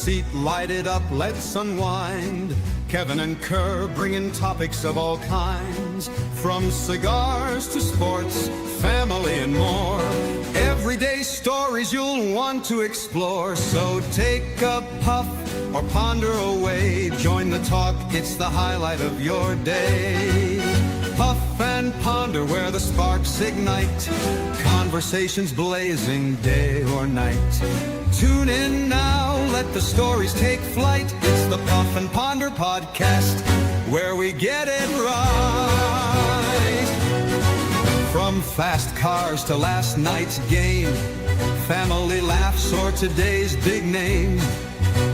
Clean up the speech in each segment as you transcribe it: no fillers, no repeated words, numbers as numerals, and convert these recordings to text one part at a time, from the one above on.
seat, light it up, let's unwind. Kevin and Kerr bringing topics of all kinds, from cigars to sports, family and more. Everyday stories you'll want to explore. So take a puff or ponder away. Join the talk, it's the highlight of your day. Puff and ponder where the sparks ignite. Conversations blazing day or night. Tune in now, let the stories take flight. It's the Puff and Ponder podcast, where we get it right. From fast cars to last night's game, family laughs or today's big name.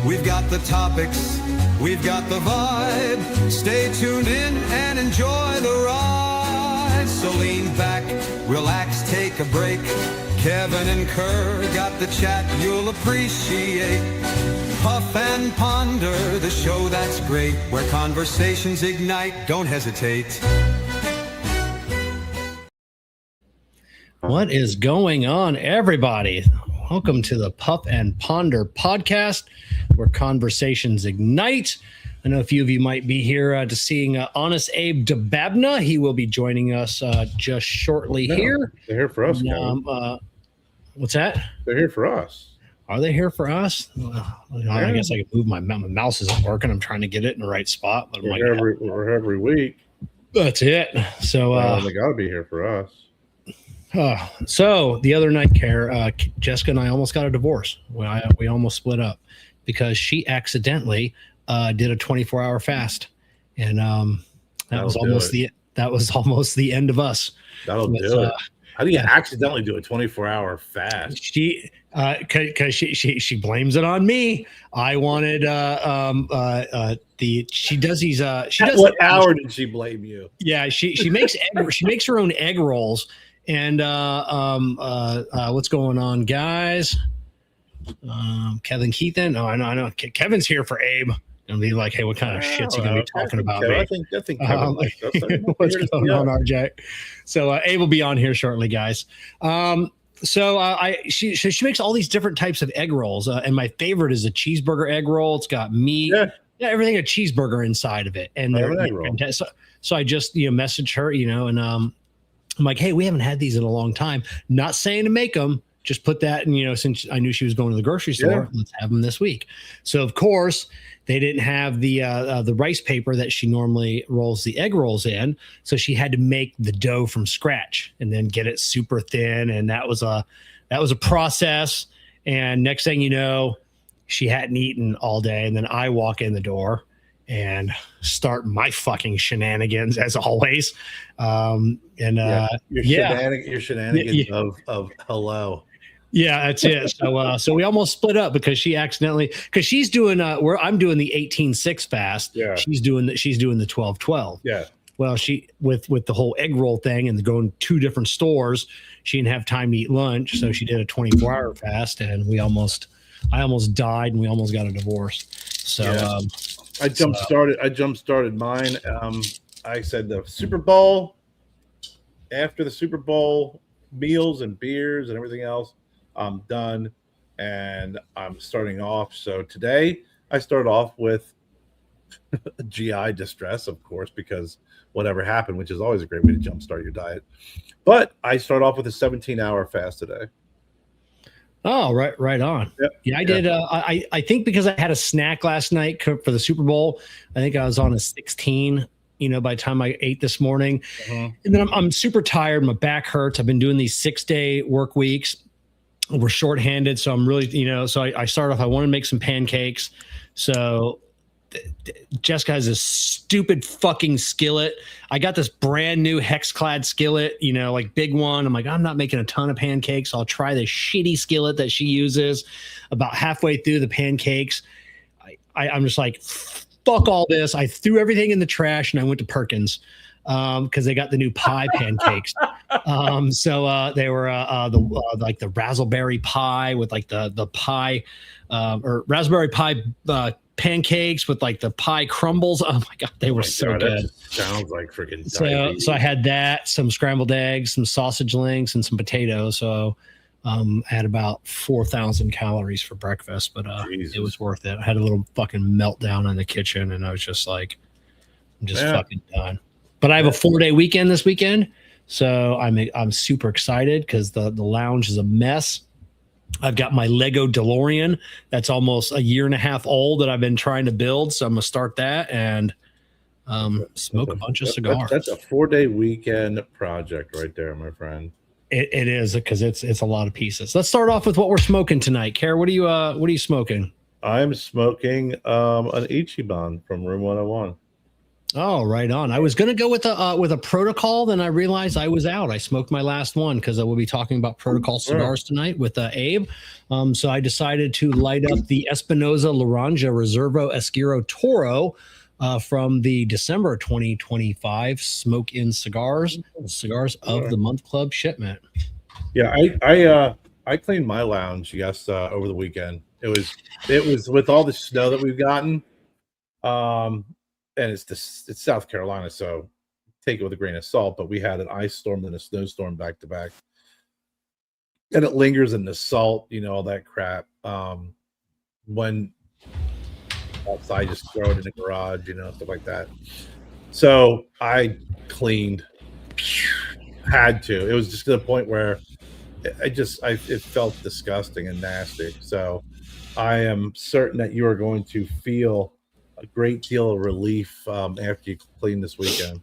We've got the topics, we've got the vibe. Stay tuned in and enjoy the ride. So lean back, relax, take a break. Kevin and Kerr got the chat you'll appreciate. Puff and Ponder, the show that's great, where conversations ignite. Don't hesitate. What is going on, everybody? Welcome to the Puff and Ponder podcast, where conversations ignite. I know a few of you might be here to seeing Honest Abe Dababneh. He will be joining us just shortly here. They're here for us, what's that? They're here for us. Are they here for us? I guess I could move my mouse isn't working. I'm trying to get it in the right spot. But we're here every week. That's it. So they got to be here for us. So the other night, Kerr, Jessica and I almost got a divorce. We almost split up because she accidentally did a 24-hour fast, and that was almost the end of us. That'll do it. How do you accidentally do a 24-hour fast? She blames it on me. I wanted she does these what hour did she blame you? Yeah, she makes she makes her own egg rolls. And what's going on, guys? Kevin Keithan. Oh, I know. Kevin's here for Abe. And be like, hey, what kind of shit's he gonna be talking about? I think Kevin what's going on, RJ? So Abe will be on here shortly, guys. She makes all these different types of egg rolls, and my favorite is a cheeseburger egg roll. It's got meat, everything a cheeseburger inside of it, and they're fantastic. So I just messaged her, and I'm like, hey, we haven't had these in a long time. Not saying to make them, just put that in, since I knew she was going to the grocery store, let's have them this week. So, of course, they didn't have the rice paper that she normally rolls the egg rolls in. So she had to make the dough from scratch and then get it super thin. And that was a process. And next thing you know, she hadn't eaten all day. And then I walk in the door and start my fucking shenanigans as always. Your shenanigans of hello. Yeah, that's it. So we almost split up because she accidentally, because she's doing I'm doing the 18-6 fast. Yeah. She's doing the 12-12. Yeah. Well, she with the whole egg roll thing and going 2 different stores, she didn't have time to eat lunch, so she did a 24-hour fast, and I almost died, and we almost got a divorce. So I jump started mine. I said the Super Bowl, after the Super Bowl meals and beers and everything else, I'm done, and I'm starting off. So today I started off with GI distress, of course, because whatever happened, which is always a great way to jumpstart your diet. But I start off with a 17-hour fast today. Oh, right on. Yep. Yeah, I did. I think because I had a snack last night for the Super Bowl, I think I was on a 16. By the time I ate this morning, and then I'm super tired. My back hurts. I've been doing these 6-day work weeks. We're shorthanded, so I'm really, So I started off. I wanted to make some pancakes. So Jessica has this stupid fucking skillet. I got this brand new hex-clad skillet, like big one. I'm like, I'm not making a ton of pancakes. I'll try the shitty skillet that she uses. About halfway through the pancakes, I'm just like, fuck all this. I threw everything in the trash and I went to Perkins because they got the new pie pancakes. So they were like the raspberry pie with like the pie or raspberry pie pancakes with like the pie crumbles. Oh my God, they were so good. Sounds like freaking so I had that, some scrambled eggs, some sausage links, and some potatoes. So I had about 4,000 calories for breakfast, but it was worth it. I had a little fucking meltdown in the kitchen, and I was just like, I'm just fucking done. But I have a 4-day weekend this weekend, so I'm super excited because the lounge is a mess. I've got my Lego DeLorean that's almost a year and a half old that I've been trying to build, so I'm gonna start that and smoke a bunch of cigars. That's a 4-day weekend project right there, my friend. It is, because it's a lot of pieces. Let's start off with what we're smoking tonight. Kerr, what are you smoking? I'm smoking an Ichiban from Room 101. Oh, right on. I was going to go with a Protocol, then I realized I was out. I smoked my last one because I will be talking about Protocol cigars tonight with Abe. So I decided to light up the Espinosa Laranja Reservo Esquiro Toro from the December 2025 Smoke In Cigars of the Month Club shipment. Yeah, I cleaned my lounge over the weekend. It was with all the snow that we've gotten. And it's South Carolina, so take it with a grain of salt. But we had an ice storm and a snowstorm back to back, and it lingers in the salt, all that crap. When outside, just throw it in the garage, stuff like that. So I cleaned, had to. It was just to the point where it felt disgusting and nasty. So I am certain that you are going to feel a great deal of relief after you clean this weekend.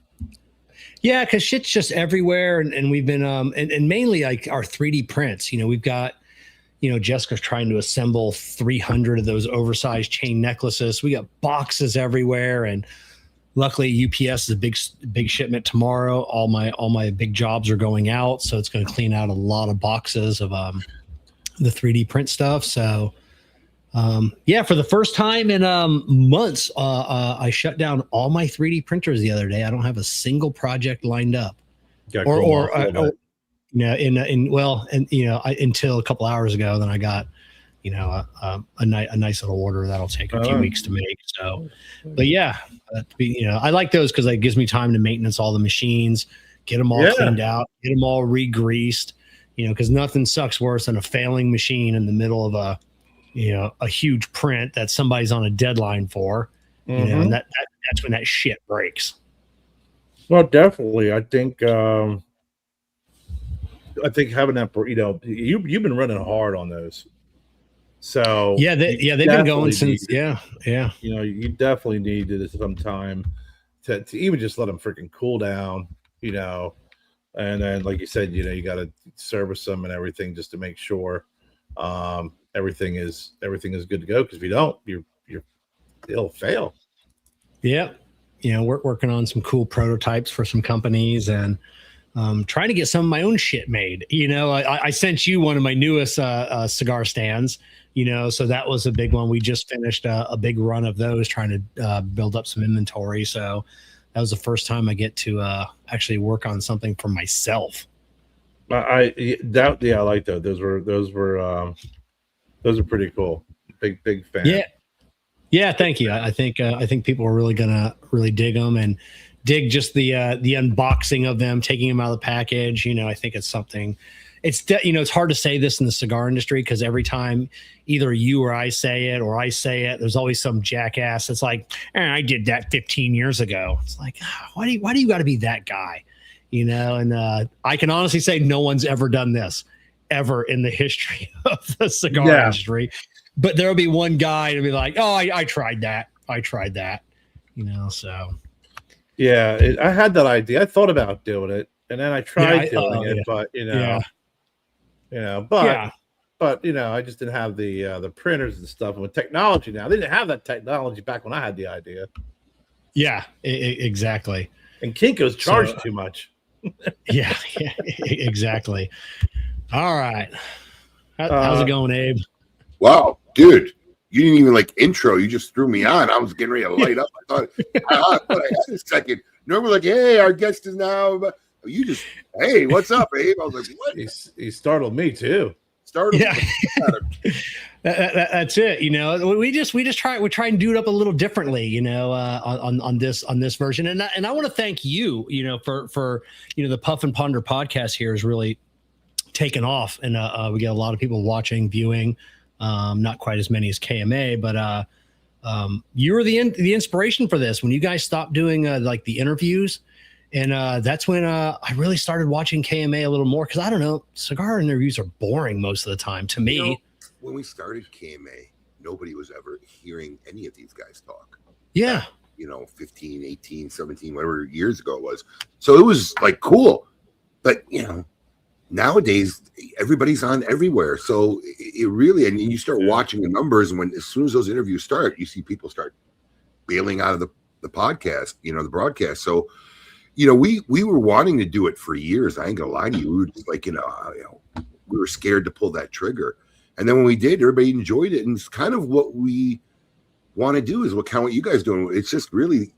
Yeah, because shit's just everywhere, and we've been and mainly like our 3D prints. We've got Jessica's trying to assemble 300 of those oversized chain necklaces. We got boxes everywhere, and luckily UPS is a big shipment tomorrow. All my big jobs are going out, so it's going to clean out a lot of boxes of the 3D print stuff. So. For the first time in months, I shut down all my 3D printers the other day. I don't have a single project lined up, until a couple hours ago. Then I got, a nice little order that'll take a few weeks to make. So, but I like those because it gives me time to maintenance all the machines, get them all cleaned out, get them all re-greased. Because nothing sucks worse than a failing machine in the middle of a huge print that somebody's on a deadline for, and that's when that shit breaks. Well, definitely. I think having that, you've been running hard on those. So they've been going since, you definitely needed some time to even just let them freaking cool down, and then, like you said, you got to service them and everything just to make sure, everything is good to go, because if you don't, it'll fail. Yeah. We're working on some cool prototypes for some companies and trying to get some of my own shit made. I sent you one of my newest cigar stands, so that was a big one. We just finished a big run of those, trying to build up some inventory. So that was the first time I get to actually work on something for myself. I like those. Those are pretty cool. Big fan. Yeah. Thank you. I think people are really gonna dig them and dig just the unboxing of them, taking them out of the package. I think it's something. It's hard to say this in the cigar industry because every time either you or I say it, there's always some jackass. It's like, I did that 15 years ago. It's like, why do you got to be that guy? And I can honestly say no one's ever done this ever in the history of the cigar industry, but there'll be one guy to be like, I tried that. So. Yeah. I had that idea. I thought about doing it and then I tried doing it, but I just didn't have the printers and stuff. And with technology now, they didn't have that technology back when I had the idea. Yeah, exactly. And Kinko's charged too much. yeah, exactly. All right. How's it going, Abe? Wow, dude. You didn't even intro. You just threw me on. I was getting ready to light up. I thought, I had a second. Normally, hey, our guest is now. You just, hey, what's up, Abe? I was like, what? He startled me too. That's it. We try and do it up a little differently, on this version. And I want to thank you, for the Puff and Ponder podcast here is really taken off, and we get a lot of people watching, viewing. Not quite as many as KMA, but you were the inspiration for this when you guys stopped doing like the interviews, and that's when I really started watching KMA a little more, because I don't know, cigar interviews are boring most of the time to me. You know, when we started KMA, nobody was ever hearing any of these guys talk. Yeah. 15, 18, 17, whatever years ago it was. So it was like cool. But, nowadays everybody's on everywhere. So it really, and you start watching the numbers, and as soon as those interviews start, you see people start bailing out of the podcast, the broadcast. So, we were wanting to do it for years. I ain't gonna lie to you. We were just like, we were scared to pull that trigger. And then when we did, everybody enjoyed it. And it's kind of what we want to do, is what you guys doing. It's just really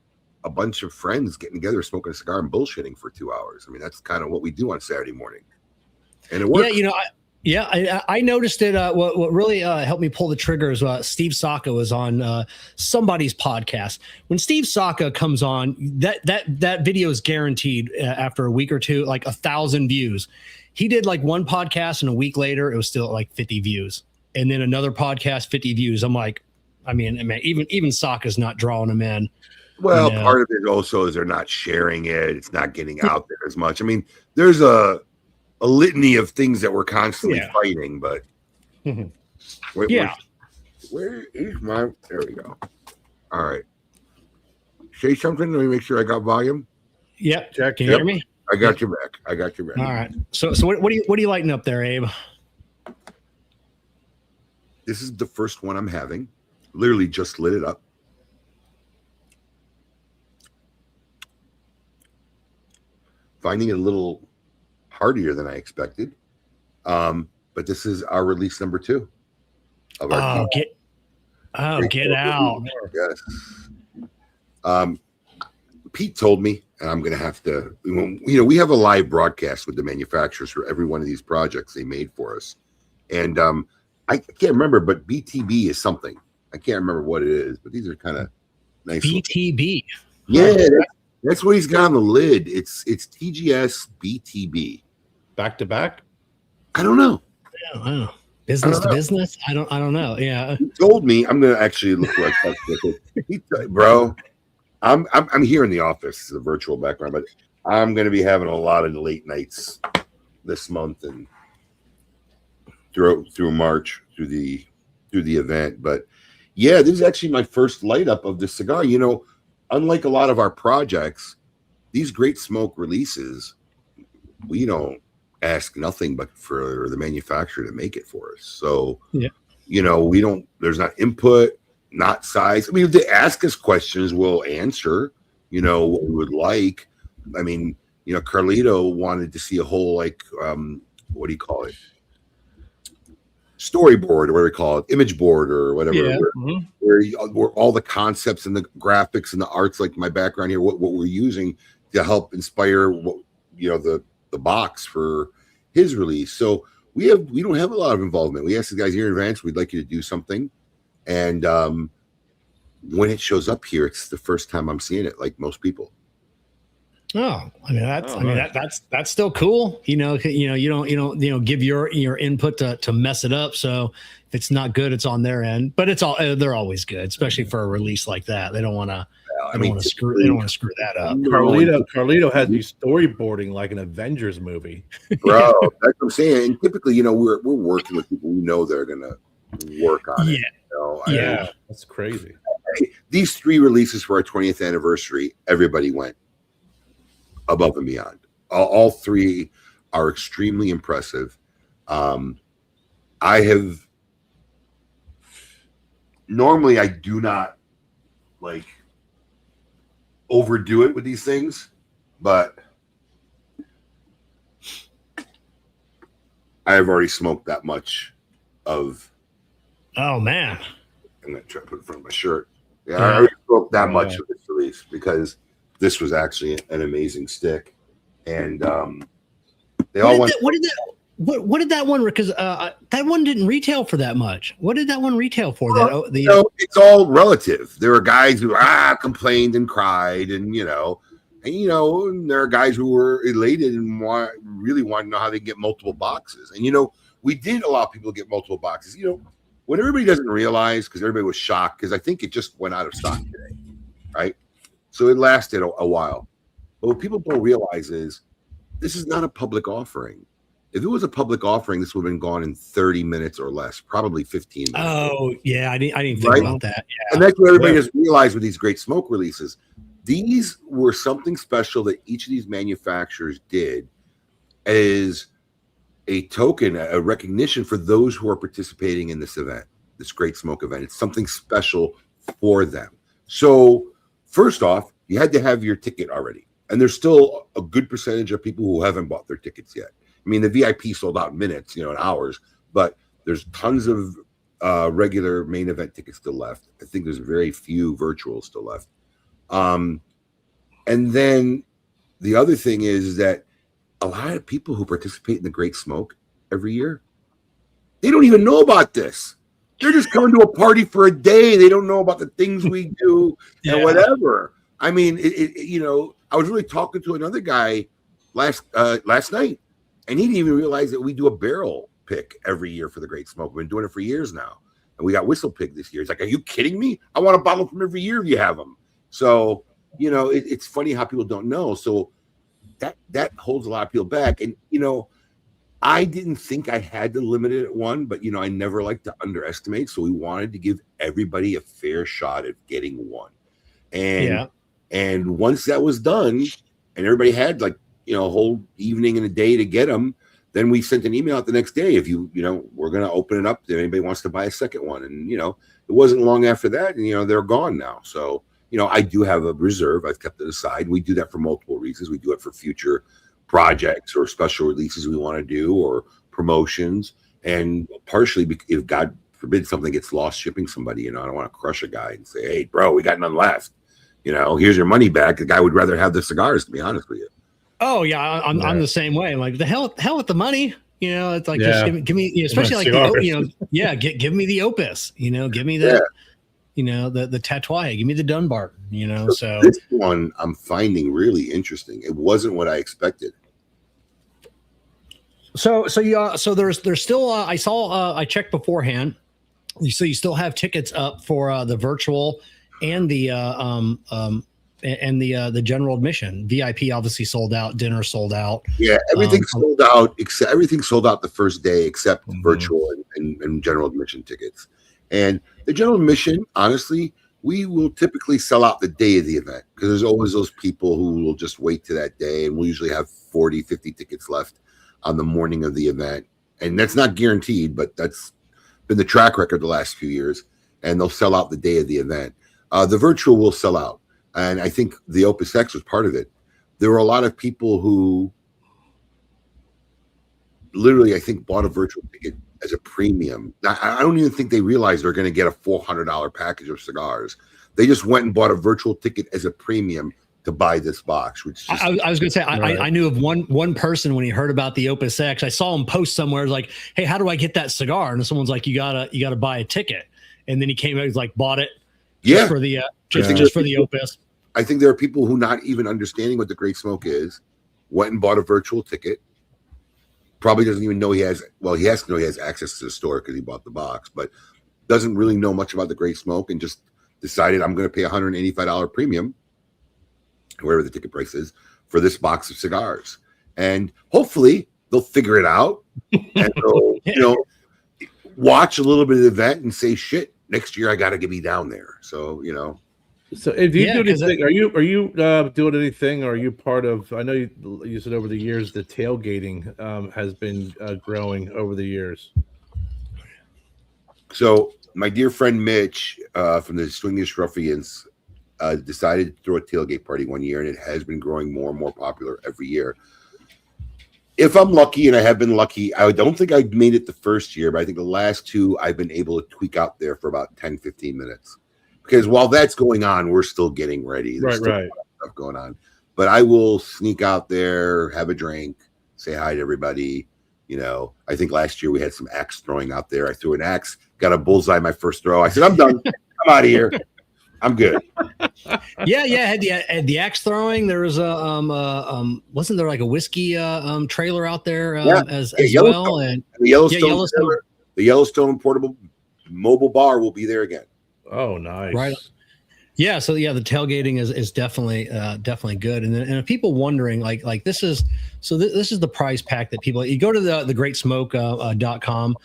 a bunch of friends getting together, smoking a cigar and bullshitting for 2 hours. I mean, that's kind of what we do on Saturday morning. And it works. Yeah, I noticed it. What really helped me pull the trigger is Steve Saka was on somebody's podcast. When Steve Saka comes on, that video is guaranteed after a week or two, like 1,000 views. He did like one podcast, and a week later, it was still like 50 views, and then another podcast, 50 views. I'm like, I mean, even Saka's not drawing them in. Well, part of it also is they're not sharing it. It's not getting out there as much. I mean, there's a litany of things that we're constantly fighting, but where is my, there we go. All right. Say something. Let me make sure I got volume. Yep. Check. Can you hear me? I got your back. All right. So what are you lighting up there, Abe? This is the first one I'm having. Literally just lit it up. Finding it a little heartier than I expected. But this is our release number 2 of our get out. Yes. Pete told me, and I'm going to have to, we have a live broadcast with the manufacturers for every one of these projects they made for us. And I can't remember, but BTB is something. I can't remember what it is, but these are kind of nice. BTB. Yeah, that's what he's got on the lid. It's TGS BTB. Back to back? I don't know. Business to business? I don't know. Yeah. He told me, I'm gonna actually look like that. Bro, I'm here in the office, the virtual background, but I'm gonna be having a lot of late nights this month and through March, through the event. But yeah, this is actually my first light up of the cigar. Unlike a lot of our projects, these great smoke releases, we don't ask nothing but for the manufacturer to make it for us. So, we don't, there's not input, not size. I mean, if they ask us questions, we'll answer, what we would like. I mean, Carlito wanted to see a whole, like, what do you call it? Storyboard, or whatever we call it, image board, or whatever, where all the concepts and the graphics and the arts, like my background here, what we're using to help inspire the box for his release. So we don't have a lot of involvement. We asked the guys here in advance, we'd like you to do something, and when it shows up here, it's the first time I'm seeing it, like most people. Oh, I mean that's still cool. You don't give your input to mess it up. So if it's not good, it's on their end. But they're always good, especially for a release like that. They don't want to. They don't want to screw that up. Carlito had you storyboarding like an Avengers movie, bro. That's what I'm saying. And typically, we're working with people we know they're gonna work on it. Yeah, that's crazy. These 3 releases for our 20th anniversary, everybody went above and beyond. All 3 are extremely impressive. Normally I do not like overdo it with these things, but I have already smoked that much of. Oh man. I'm going to try to put it in front of my shirt. Yeah, I already smoked that much of this release because this was actually an amazing stick, and they all went. What did that one? Because that one didn't retail for that much. What did that one retail for? It's all relative. There were guys who complained and cried, and And there are guys who were elated and really want to know how they can get multiple boxes. And we did allow people to get multiple boxes. What everybody doesn't realize, because everybody was shocked, because I think it just went out of stock today, right? So it lasted a while. But what people don't realize is this is not a public offering. If it was a public offering, this would have been gone in 30 minutes or less, probably 15 minutes. Oh, yeah. I didn't think about that. Yeah. And that's what everybody doesn't realize with these great smoke releases. These were something special that each of these manufacturers did as a token, a recognition for those who are participating in this event, this great smoke event. It's something special for them. So first off, you had to have your ticket already. And there's still a good percentage of people who haven't bought their tickets yet. I mean, the VIP sold out in minutes, in hours, but there's tons of regular main event tickets still left. I think there's very few virtuals still left. And then the other thing is that a lot of people who participate in the Great Smoke every year, they don't even know about this. They're just coming to a party for a day. They don't know about the things we do and whatever. I mean, I was really talking to another guy last night, and he didn't even realize that we do a barrel pick every year for the Great Smoke. We've been doing it for years now, and we got whistle pig this year. He's like, "Are you kidding me? I want a bottle from every year if you have them." So it's funny how people don't know. So that holds a lot of people back, and I didn't think I had to limit it at one, but I never like to underestimate. So we wanted to give everybody a fair shot at getting one, and once that was done, and everybody had a whole evening and a day to get them, then we sent an email out the next day. If we're going to open it up if anybody wants to buy a second one, and it wasn't long after that, and they're gone now. So I do have a reserve. I've kept it aside. We do that for multiple reasons. We do it for future projects or special releases we want to do, or promotions, and partially if God forbid something gets lost shipping somebody, I don't want to crush a guy and say, "Hey, bro, we got none left. Here's your money back." The guy would rather have the cigars, to be honest with you. Oh yeah, I'm the same way. I'm like, the hell with the money. It's like, just give me especially like give me the Opus. Give me the the Tatuaje. Give me the Dunbar. So this one I'm finding really interesting. It wasn't what I expected. So there's still I saw I checked beforehand. So you still have tickets up for the virtual and the the general admission. VIP obviously sold out. Dinner sold out. Yeah, everything sold out. Everything sold out the first day except virtual and general admission tickets. And the general admission, honestly, we will typically sell out the day of the event, because there's always those people who will just wait to that day, and we'll usually have 40, 50 tickets left on the morning of the event. And that's not guaranteed, but that's been the track record the last few years. And they'll sell out the day of the event. The virtual will sell out. And I think the Opus X was part of it. There were a lot of people who literally, I think, bought a virtual ticket as a premium. I don't even think they realized they're going to get a $400 package of cigars. They just went and bought a virtual ticket as a premium to buy this box. Which just, I was going to say, I knew of one person when he heard about the Opus X. I saw him post somewhere like, "Hey, how do I get that cigar?" And someone's like, "You gotta buy a ticket." And then he came out, he's like, bought it just for the just for the Opus. I think there are people who, not even understanding what the Great Smoke is, went and bought a virtual ticket. Probably doesn't even know he has to know he has access to the store because he bought the box, but doesn't really know much about the Great Smoke, and just decided, I'm going to pay $185 premium, wherever the ticket price is, for this box of cigars. And hopefully they'll figure it out, and they'll, watch a little bit of the event and say, "Shit, next year I got to get me down there." So, So if you do anything, are you doing anything? Or are you part of? I know you said over the years the tailgating has been growing over the years. So my dear friend Mitch from the Swingish Ruffians decided to throw a tailgate party one year, and it has been growing more and more popular every year. If I'm lucky, and I have been lucky, I don't think I made it the first year, but I think the last two I've been able to tweak out there for about 10, 15 minutes. Because while that's going on, we're still getting ready. There's still a lot of stuff going on. But I will sneak out there, have a drink, say hi to everybody. I think last year we had some axe throwing out there. I threw an axe, got a bullseye my first throw. I said, "I'm done. I'm out of here." I'm good. Yeah, had the axe throwing. There was wasn't there like a whiskey trailer out there as well? And the Yellowstone portable mobile bar will be there again. Oh, nice. Right. Yeah, so the tailgating is definitely good. And then people wondering like this is the prize pack that people, you go to the greatsmoke.com.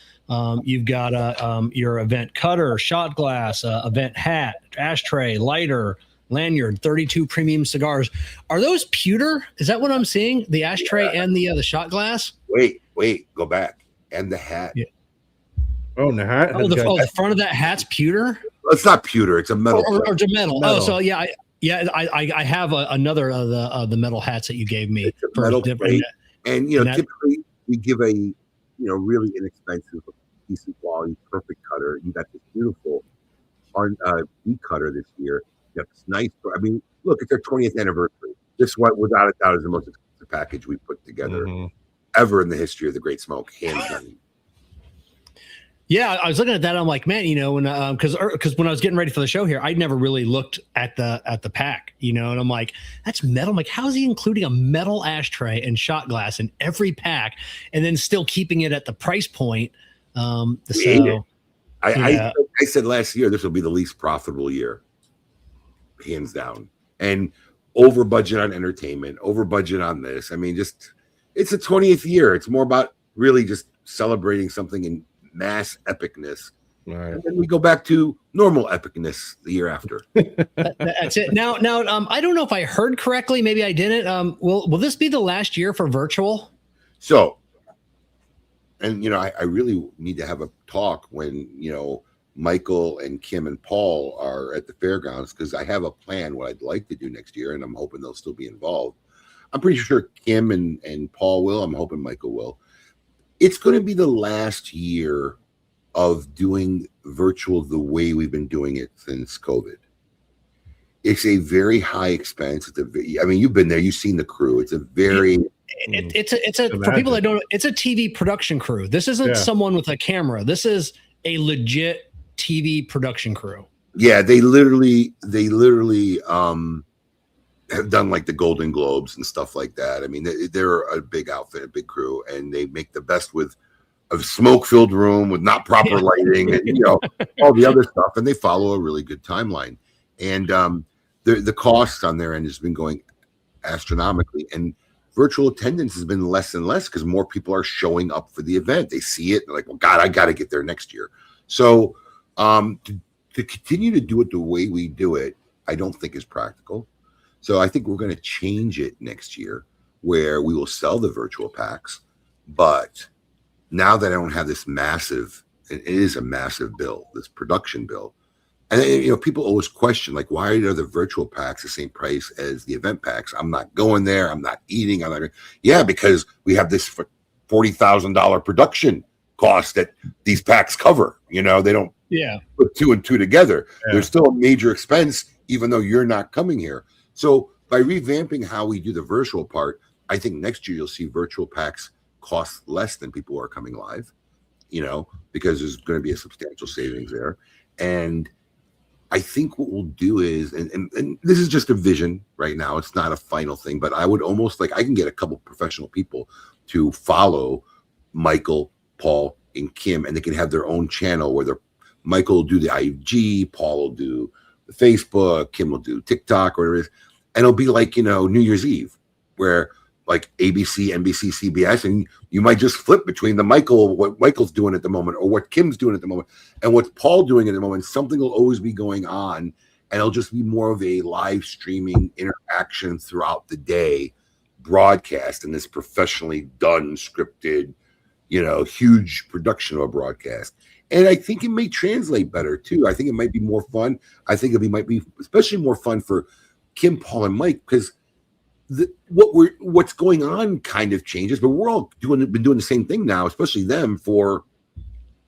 You've got your event cutter, shot glass, event hat, ashtray, lighter, lanyard, 32 premium cigars. Are those pewter? Is that what I'm seeing? The ashtray and the shot glass? Wait, go back. And the hat. Yeah. Oh, and the hat. The front of that hat's pewter? It's not pewter. It's a metal. Or metal. Oh, so I have another of the metal hats that you gave me. It's a metal plate. And typically we give a really inexpensive, decent quality, perfect cutter. You got this beautiful beat cutter this year. You got this nice. I mean, look, it's our 20th anniversary. This one, without a doubt, is the most expensive package we put together ever in the history of the Great Smoke, hands down. Yeah, I was looking at that. I'm like, man, when because when I was getting ready for the show here, I'd never really looked at the pack, and I'm like, that's metal. I'm like, how is he including a metal ashtray and shot glass in every pack, and then still keeping it at the price point? I said last year this will be the least profitable year, hands down, and over budget on entertainment, over budget on this. I mean, it's the 20th year. It's more about really just celebrating something in mass epicness, right? And then we go back to normal epicness the year after. That's it. Now, I don't know if I heard correctly. Maybe I didn't. Will this be the last year for virtual? So, and I really need to have a talk when Michael and Kim and Paul are at the fairgrounds, because I have a plan what I'd like to do next year, and I'm hoping they'll still be involved. I'm pretty sure Kim and Paul will. I'm hoping Michael will. It's going to be the last year of doing virtual the way we've been doing it since COVID. It's a very high expense. You've been there. You've seen the crew. It's a very... It's a for people that don't know, it's a TV production crew. This isn't someone with a camera. This is a legit TV production crew. Yeah, they literally have done like the Golden Globes and stuff like that. I mean, they're a big outfit, a big crew, and they make the best with a smoke-filled room with not proper lighting and all the other stuff. And they follow a really good timeline. And the cost on their end has been going astronomically, and virtual attendance has been less and less because more people are showing up for the event. They see it, they're like, well, God, I got to get there next year. So to continue to do it the way we do it, I don't think is practical. So I think we're going to change it next year, where we will sell the virtual packs. But now that I don't have this massive, it is a massive bill, this production bill. And people always question, like, why are the virtual packs the same price as the event packs? I'm not going there. I'm not eating. Yeah, because we have this $40,000 production cost that these packs cover. They don't put two and two together. Yeah. There's still a major expense, even though you're not coming here. So by revamping how we do the virtual part, I think next year you'll see virtual packs cost less than people who are coming live, because there's going to be a substantial savings there. And I think what we'll do is, and this is just a vision right now, it's not a final thing, but I would almost I can get a couple professional people to follow Michael, Paul, and Kim, and they can have their own channel where Michael will do the IG, Paul will do the Facebook, Kim will do TikTok, or whatever it is. And it'll be like, New Year's Eve, where like ABC, NBC, CBS, and you might just flip between what Michael's doing at the moment or what Kim's doing at the moment and what Paul doing at the moment. Something will always be going on, and it'll just be more of a live streaming interaction throughout the day broadcast in this professionally done, scripted, huge production of a broadcast. And I think it may translate better too. I think it might be more fun. I think might be especially more fun for Kim, Paul, and Mike, because what's going on kind of changes, but we're all been doing the same thing now, especially them for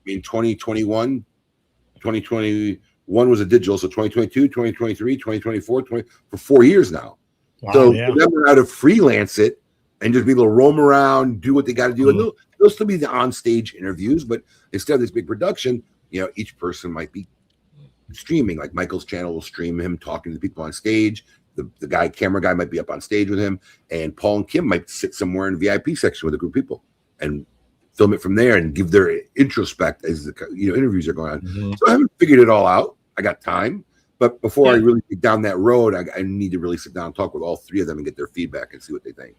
2021 was a digital, so 2022, 2023, 2024, for 4 years now. Wow, so for them now to freelance it and just be able to roam around, do what they got to do, and they'll still be the on-stage interviews, but instead of this big production, each person might be streaming. Like Michael's channel will stream him talking to people on stage. The camera guy might be up on stage with him, and Paul and Kim might sit somewhere in the VIP section with a group of people and film it from there and give their introspect as the interviews are going on. Mm-hmm. So I haven't figured it all out. I got time, but before I really get down that road, I need to really sit down and talk with all three of them and get their feedback and see what they think.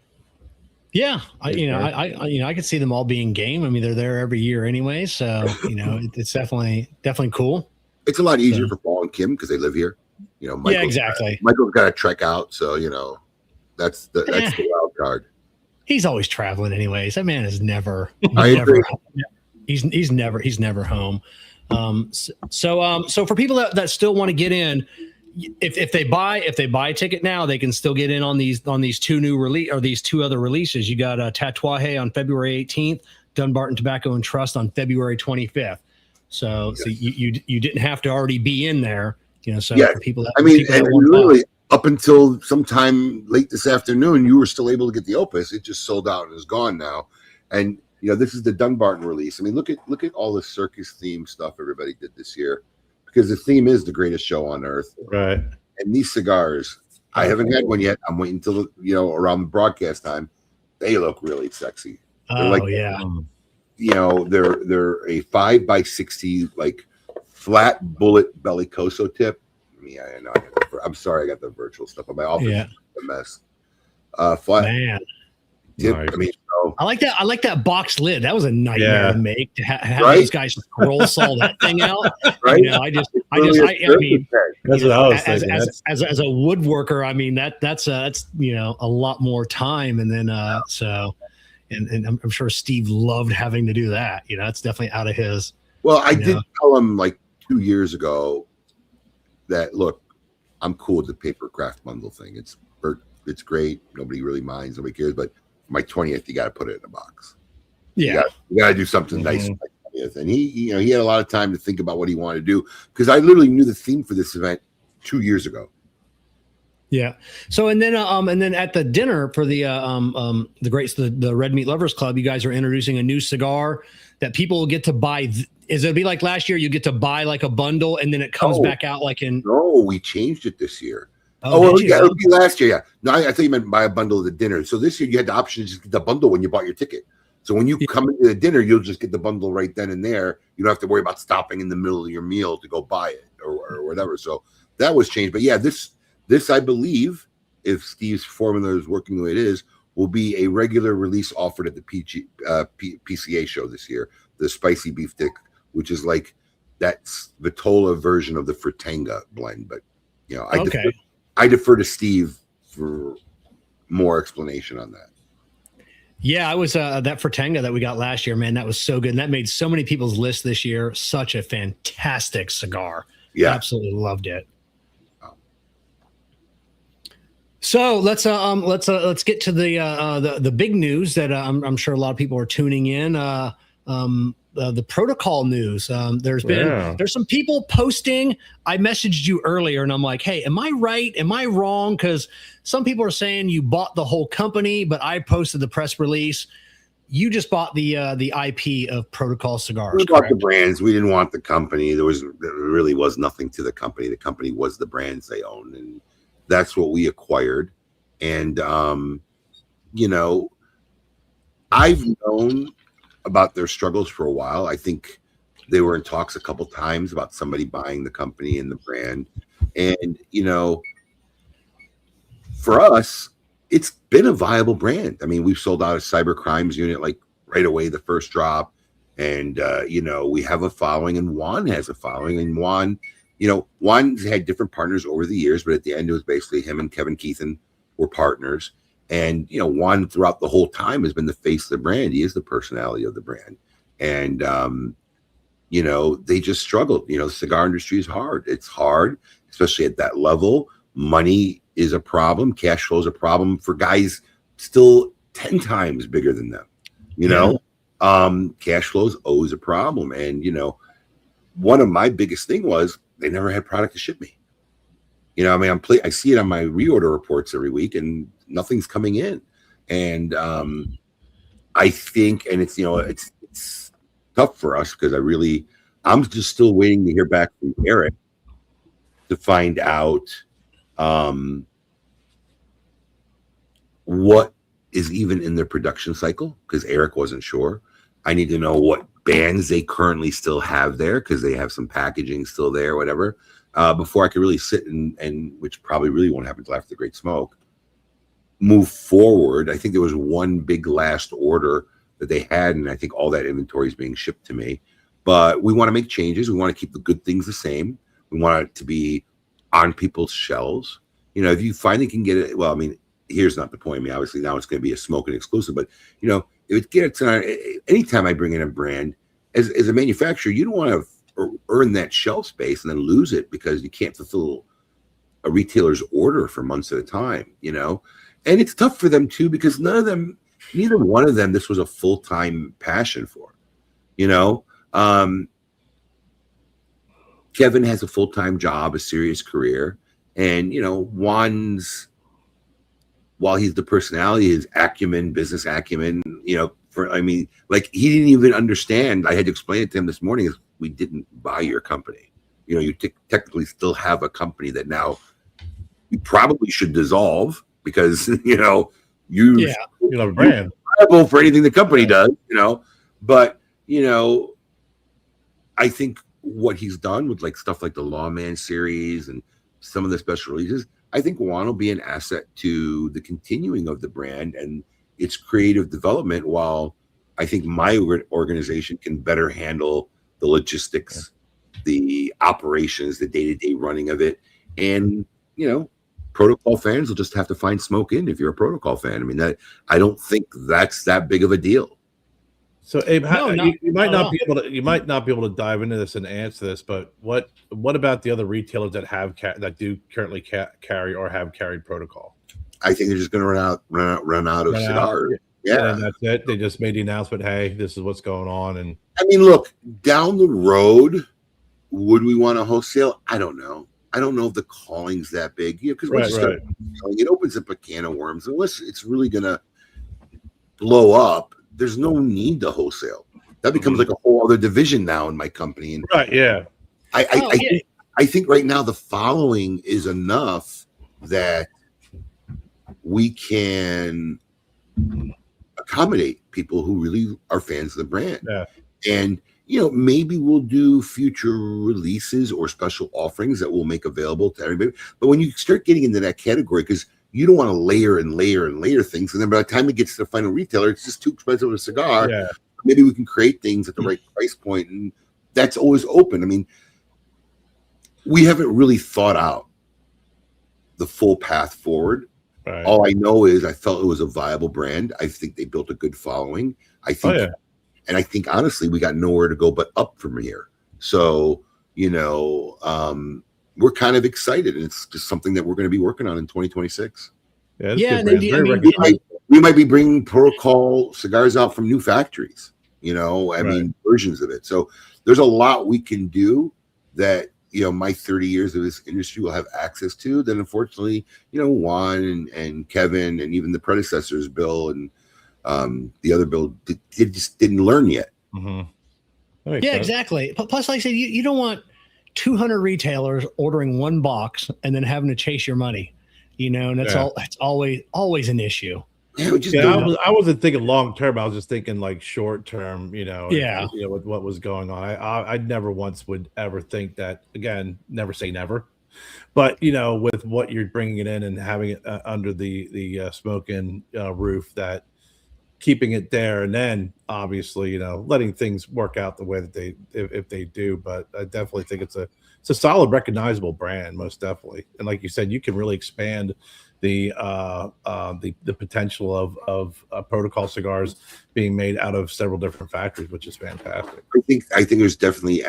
Yeah, I could see them all being game. I mean, they're there every year anyway, so it's definitely cool. It's a lot easier for Paul and Kim because they live here. Yeah, exactly. Michael's got to trek out, so that's the wild card. He's always traveling, anyways. That man is never. He's never home. So for people that still want to get in, if they buy a ticket now, they can still get in on these two these two other releases. You got Tatuaje on February 18th, Dunbarton Tobacco and Trust on February 25th. So you didn't have to already be in there. So for people that really up until sometime late this afternoon, you were still able to get the Opus. It just sold out and is gone now. And this is the Dunbarton release. I mean, look at all the circus theme stuff everybody did this year, because the theme is the greatest show on earth. Right. And these cigars, I haven't had one yet. I'm waiting until around the broadcast time. They look really sexy. They're they're a 5x60 like flat bullet bellicoso tip. I know. I'm sorry, I got the virtual stuff on my office. Yeah, a mess. Flat man. Tip. Nice. I mean, I like that. I like that box lid. That was a nightmare to make. To have those guys scroll saw that thing out. Right. I mean, that's what I was thinking. As a woodworker, I mean that's a lot more time, and then and I'm sure Steve loved having to do that. It's definitely out of his. Well, I did tell him like 2 years ago that, look, I'm cool with the paper craft bundle thing. It's great. Nobody really minds. Nobody cares. But for my 20th, you got to put it in a box. Yeah, you got to do something nice for my 20th. And he had a lot of time to think about what he wanted to do, because I literally knew the theme for this event 2 years ago. Yeah. So and then at the dinner for the Red Meat Lovers Club, you guys are introducing a new cigar that people will get to buy. Is it be like last year? You get to buy like a bundle, and then it comes back out like in. No, we changed it this year. It'll be last year. Yeah. No, I thought you meant buy a bundle of the dinner. So this year you had the option to just get the bundle when you bought your ticket. So when you come into the dinner, you'll just get the bundle right then and there. You don't have to worry about stopping in the middle of your meal to go buy it or whatever. So that was changed. But yeah, this I believe, if Steve's formula is working the way it is, will be a regular release offered at the PCA show this year. The spicy beef stick, which is like that's Vitola version of the Fritanga blend. But I defer to Steve for more explanation on that. Yeah, I was that Fritanga that we got last year, man. That was so good, and that made so many people's lists this year. Such a fantastic cigar. Yeah, absolutely loved it. So let's get to the big news that I'm sure a lot of people are tuning in. The protocol news. There's some people posting. I messaged you earlier and I'm like, hey, am I right? Am I wrong? Because some people are saying you bought the whole company, but I posted the press release. You just bought the IP of Protocol Cigars. We bought the brands. We didn't want the company. There really was nothing to the company. The company was the brands they owned, and that's what we acquired. And I've known about their struggles for a while. I think they were in talks a couple times about somebody buying the company and the brand. And, for us, it's been a viable brand. I mean, we've sold out a cyber crimes unit like right away, the first drop. And, we have a following, and Juan has a following. And Juan's had different partners over the years, but at the end, it was basically him and Kevin Keithan were partners. And, Juan throughout the whole time has been the face of the brand. He is the personality of the brand. And, they just struggled. The cigar industry is hard. It's hard, especially at that level. Money is a problem. Cash flow is a problem for guys still 10 times bigger than them. Cash flow is always a problem. And, one of my biggest thing was they never had product to ship me. I see it on my reorder reports every week, and nothing's coming in. And I think, and it's tough for us because I'm just still waiting to hear back from Eric to find out what is even in their production cycle, because Eric wasn't sure. I need to know what bands they currently still have there, because they have some packaging still there, whatever, before I could really sit and which probably really won't happen until after the Great Smoke, move forward. I think there was one big last order that they had, and I think all that inventory is being shipped to me. But we want to make changes. We want to keep the good things the same. We want it to be on people's shelves. You know, if you finally can get it, well, I mean, here's not the point. I mean, obviously now it's going to be a smoking exclusive, but you know, if it gets anytime I bring in a brand as a manufacturer, you don't want to earn that shelf space and then lose it because you can't fulfill a retailer's order for months at a time, you know? And it's tough for them too, because neither one of them, this was a full-time passion for, you know? Kevin has a full-time job, a serious career. And, you know, Juan's, while he's the personality, his acumen, business acumen, you know, like he didn't even understand. I had to explain it to him this morning, is we didn't buy your company. You know, you technically still have a company that now you probably should dissolve because, you know, you have a brand liable for anything the company does, you know. But, you know, I think what he's done with like stuff like the Lawman series and some of the special releases, I think Juan will be an asset to the continuing of the brand and its creative development, while I think my organization can better handle the logistics, the operations, the day-to-day running of it. And, you know, protocol fans will just have to find smoke in if you're a protocol fan. I mean, I don't think that's that big of a deal. So, Abe, you might not be able to dive into this and answer this, but what about the other retailers that do currently carry or have carried protocol? I think they're just going to run out of cigars. Yeah, and that's it. They just made the announcement. Hey, this is what's going on. And I mean, look, down the road, would we want to wholesale? I don't know. I don't know if the calling's that big, you know, because once you start calling, it opens up a can of worms. Unless it's really going to blow up, there's no need to wholesale. That becomes like a whole other division now in my company. And I think right now the following is enough that we can accommodate people who really are fans of the brand. Yeah. And, you know, maybe we'll do future releases or special offerings that we'll make available to everybody. But when you start getting into that category, because you don't want to layer and layer and layer things, and then by the time it gets to the final retailer, it's just too expensive of a cigar. Yeah. Maybe we can create things at the right price point, and that's always open. I mean, we haven't really thought out the full path forward. Right. All I know is I felt it was a viable brand. I think they built a good following. I think, and I think honestly, we got nowhere to go but up from here. So, you know, we're kind of excited, and it's just something that we're going to be working on in 2026. Yeah, we might be bringing protocol cigars out from new factories. You know, I mean, versions of it. So there's a lot we can do that, you know, my 30 years of this industry will have access to. Then unfortunately, you know, Juan and Kevin and even the predecessors, Bill and the other Bill, just didn't learn yet. Mm-hmm. Yeah, exactly. Plus, like I said, you don't want 200 retailers ordering one box and then having to chase your money, you know, and that's always an issue. I wasn't thinking long term. I was just thinking like short term, you know, you know, with what was going on. I never once would ever think that, again, never say never, but you know, with what you're bringing it in and having it under the smoking roof, that keeping it there, and then obviously, you know, letting things work out the way that if they do. But I definitely think it's a solid, recognizable brand, most definitely. And like you said, you can really expand the potential of protocol cigars being made out of several different factories, which is fantastic. I think there's definitely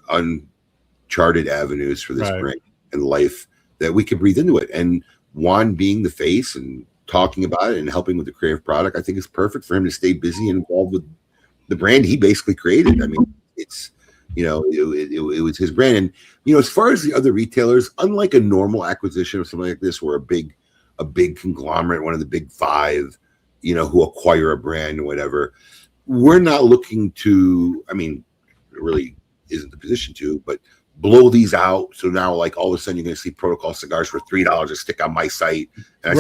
uncharted avenues for this brand and life that we could breathe into it. And Juan being the face and talking about it and helping with the creative product, I think it's perfect for him to stay busy and involved with the brand he basically created. I mean, it's, you know, it was his brand. And, you know, as far as the other retailers, unlike a normal acquisition of something like this, where a big conglomerate, one of the big five, you know, who acquire a brand or whatever, we're not looking to, I mean, it really isn't the position to, but blow these out. So now, like, all of a sudden, you're going to see Protocol cigars for $3 a stick on my site, and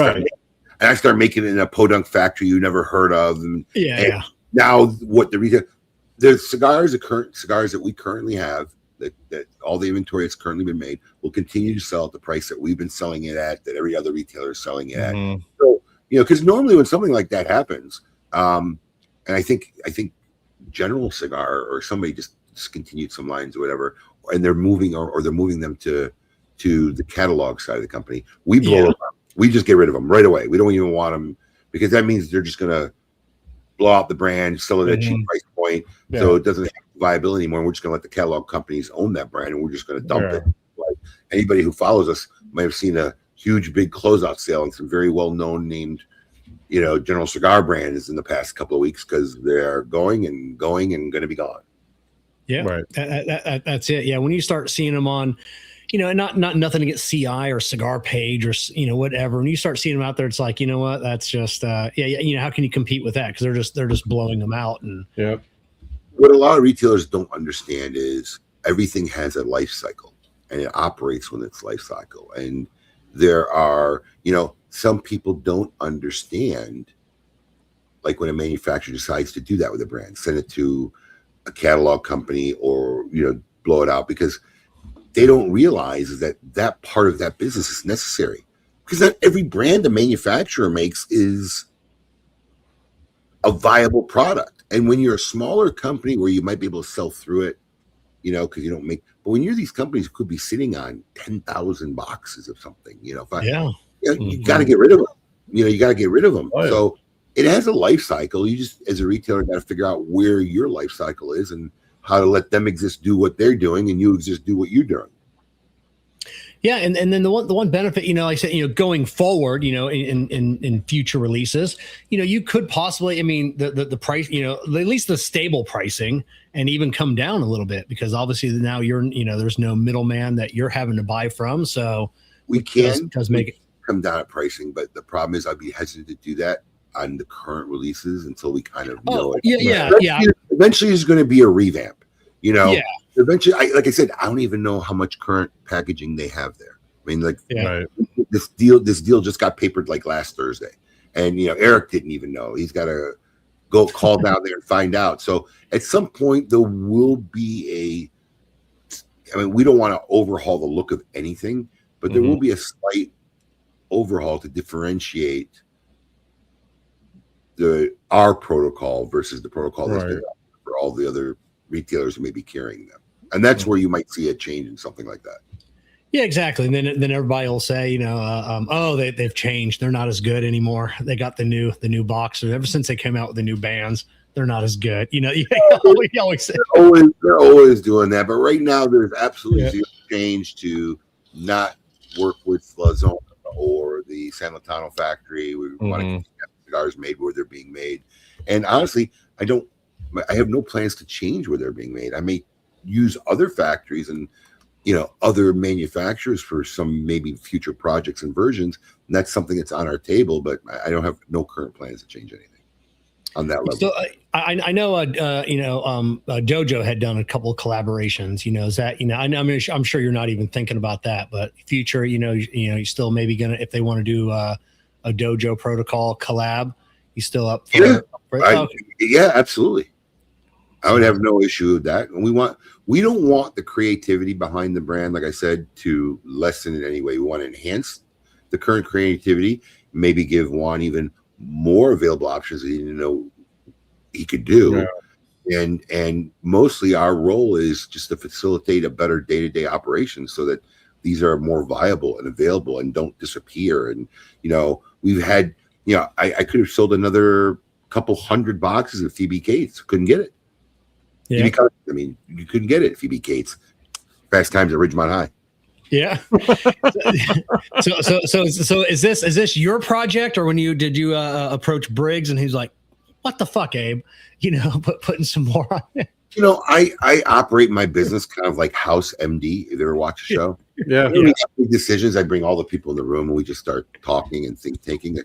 I start making it in a podunk factory you never heard of. And now, what the cigars, the current cigars that we currently have, that all the inventory that's currently been made, will continue to sell at the price that we've been selling it at, that every other retailer is selling it at. So, because normally when something like that happens, and I think General Cigar or somebody just discontinued some lines or whatever, and they're moving or they're moving them to the catalog side of the company. We blow them up. We just get rid of them right away. We don't even want them, because that means they're just going to blow out the brand, sell it at a cheap price point, so it doesn't have viability anymore. And we're just going to let the catalog companies own that brand, and we're just going to dump it. Like, anybody who follows us might have seen a huge, big closeout sale on some very well-known named, General Cigar brands in the past couple of weeks, because they're going and going to be gone. Yeah, that's it. Yeah, when you start seeing them on, not nothing against CI or Cigar Page or whatever. When you start seeing them out there, it's like, you know what? That's just how can you compete with that? Because they're just blowing them out. And what a lot of retailers don't understand is everything has a life cycle, and it operates with its life cycle. And there are, some people don't understand, like when a manufacturer decides to do that with a brand, send it to a catalog company or blow it out, because they don't realize that part of that business is necessary, because not every brand a manufacturer makes is a viable product. And when you're a smaller company where you might be able to sell through it, because you don't make, but when you're these companies who could be sitting on 10,000 boxes of something, you got to get rid of them. You got to get rid of them. So it has a life cycle. You just, as a retailer, got to figure out where your life cycle is and how to let them exist, do what they're doing, and you exist, do what you're doing. Yeah, and then the one benefit, like I said, going forward, in future releases, you could possibly, the price, at least the stable pricing, and even come down a little bit, because obviously now you're, there's no middleman that you're having to buy from. So we does make it come down at pricing, but the problem is I'd be hesitant to do that on the current releases until we kind of know it. Eventually there's going to be a revamp, Eventually, like I said, I don't even know how much current packaging they have there. I mean, this deal just got papered like last Thursday, and Eric didn't even know. He's got to go call down there and find out. So at some point there will be we don't want to overhaul the look of anything, but there will be a slight overhaul to differentiate our protocol versus the protocol that's been for all the other retailers who may be carrying them. And that's where you might see a change in something like that. Yeah, exactly. And then everybody will say, they've changed. They're not as good anymore. They got the new box. Ever since they came out with the new bands, they're not as good. We always say. They're always doing that. But right now, there's absolutely zero change to not work with La Zona or the San Latano factory. We want to keep cigars made where they're being made. And honestly, I have no plans to change where they're being made. I may use other factories and other manufacturers for some maybe future projects and versions, and that's something that's on our table. But I don't have no current plans to change anything on that level. So I know Dojo had done a couple of collaborations. Is that I'm sure you're not even thinking about that, but future, you're still maybe gonna, if they want to do a Dojo protocol collab, you still up for? Yeah, absolutely. I would have no issue with that. And we don't want the creativity behind the brand, like I said, to lessen in any way. We want to enhance the current creativity, maybe give Juan even more available options that he didn't know he could do. Yeah. And mostly our role is just to facilitate a better day-to-day operation so that these are more viable and available and don't disappear. And, we've had, I could have sold another couple hundred boxes of Phoebe Cates. Couldn't get it. Yeah. You couldn't get it at Phoebe Cates. Fast Times at Ridgemont High. Yeah. So is this your project, or when did you approach Briggs and he's like, what the fuck, Abe? Putting some more on it. I operate my business kind of like House MD. If you ever watch a show, decisions. I bring all the people in the room and we just start talking and taking.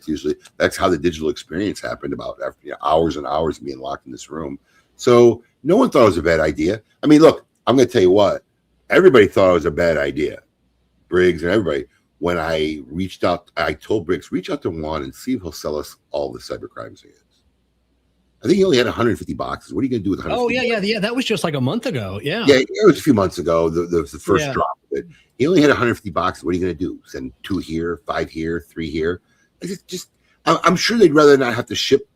That's how the digital experience happened. About after hours and hours of being locked in this room. So no one thought it was a bad idea. I mean, look, I'm going to tell you what. everybody thought it was a bad idea, Briggs and everybody. When I reached out, I told Briggs, reach out to Juan and see if he'll sell us all the cybercrime cigars. I think he only had 150 boxes. What are you going to do with 150? Oh yeah. That was just like a month ago. Yeah, it was a few months ago. The first drop of it. He only had 150 boxes. What are you going to do? Send 2 here, 5 here, 3 here? I'm sure they'd rather not have to ship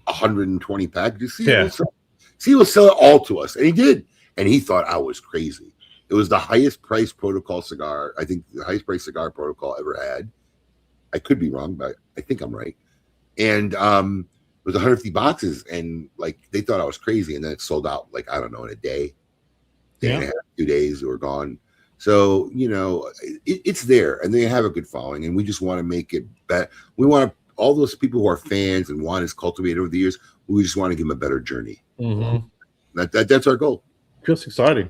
120 packages. See, he'll sell it all to us, and he did. And he thought I was crazy. It was the highest price protocol cigar. I think the highest price cigar protocol ever had. I could be wrong, but I think I'm right. And it was 150 boxes, and like they thought I was crazy, and then it sold out like I don't know in a day. And a half, 2 days they were gone. So it's there, and they have a good following, and we just want to make it better. We want all those people who are fans and Juan has cultivated over the years. We just want to give them a better journey. Mm-hmm. That's our goal. Just exciting.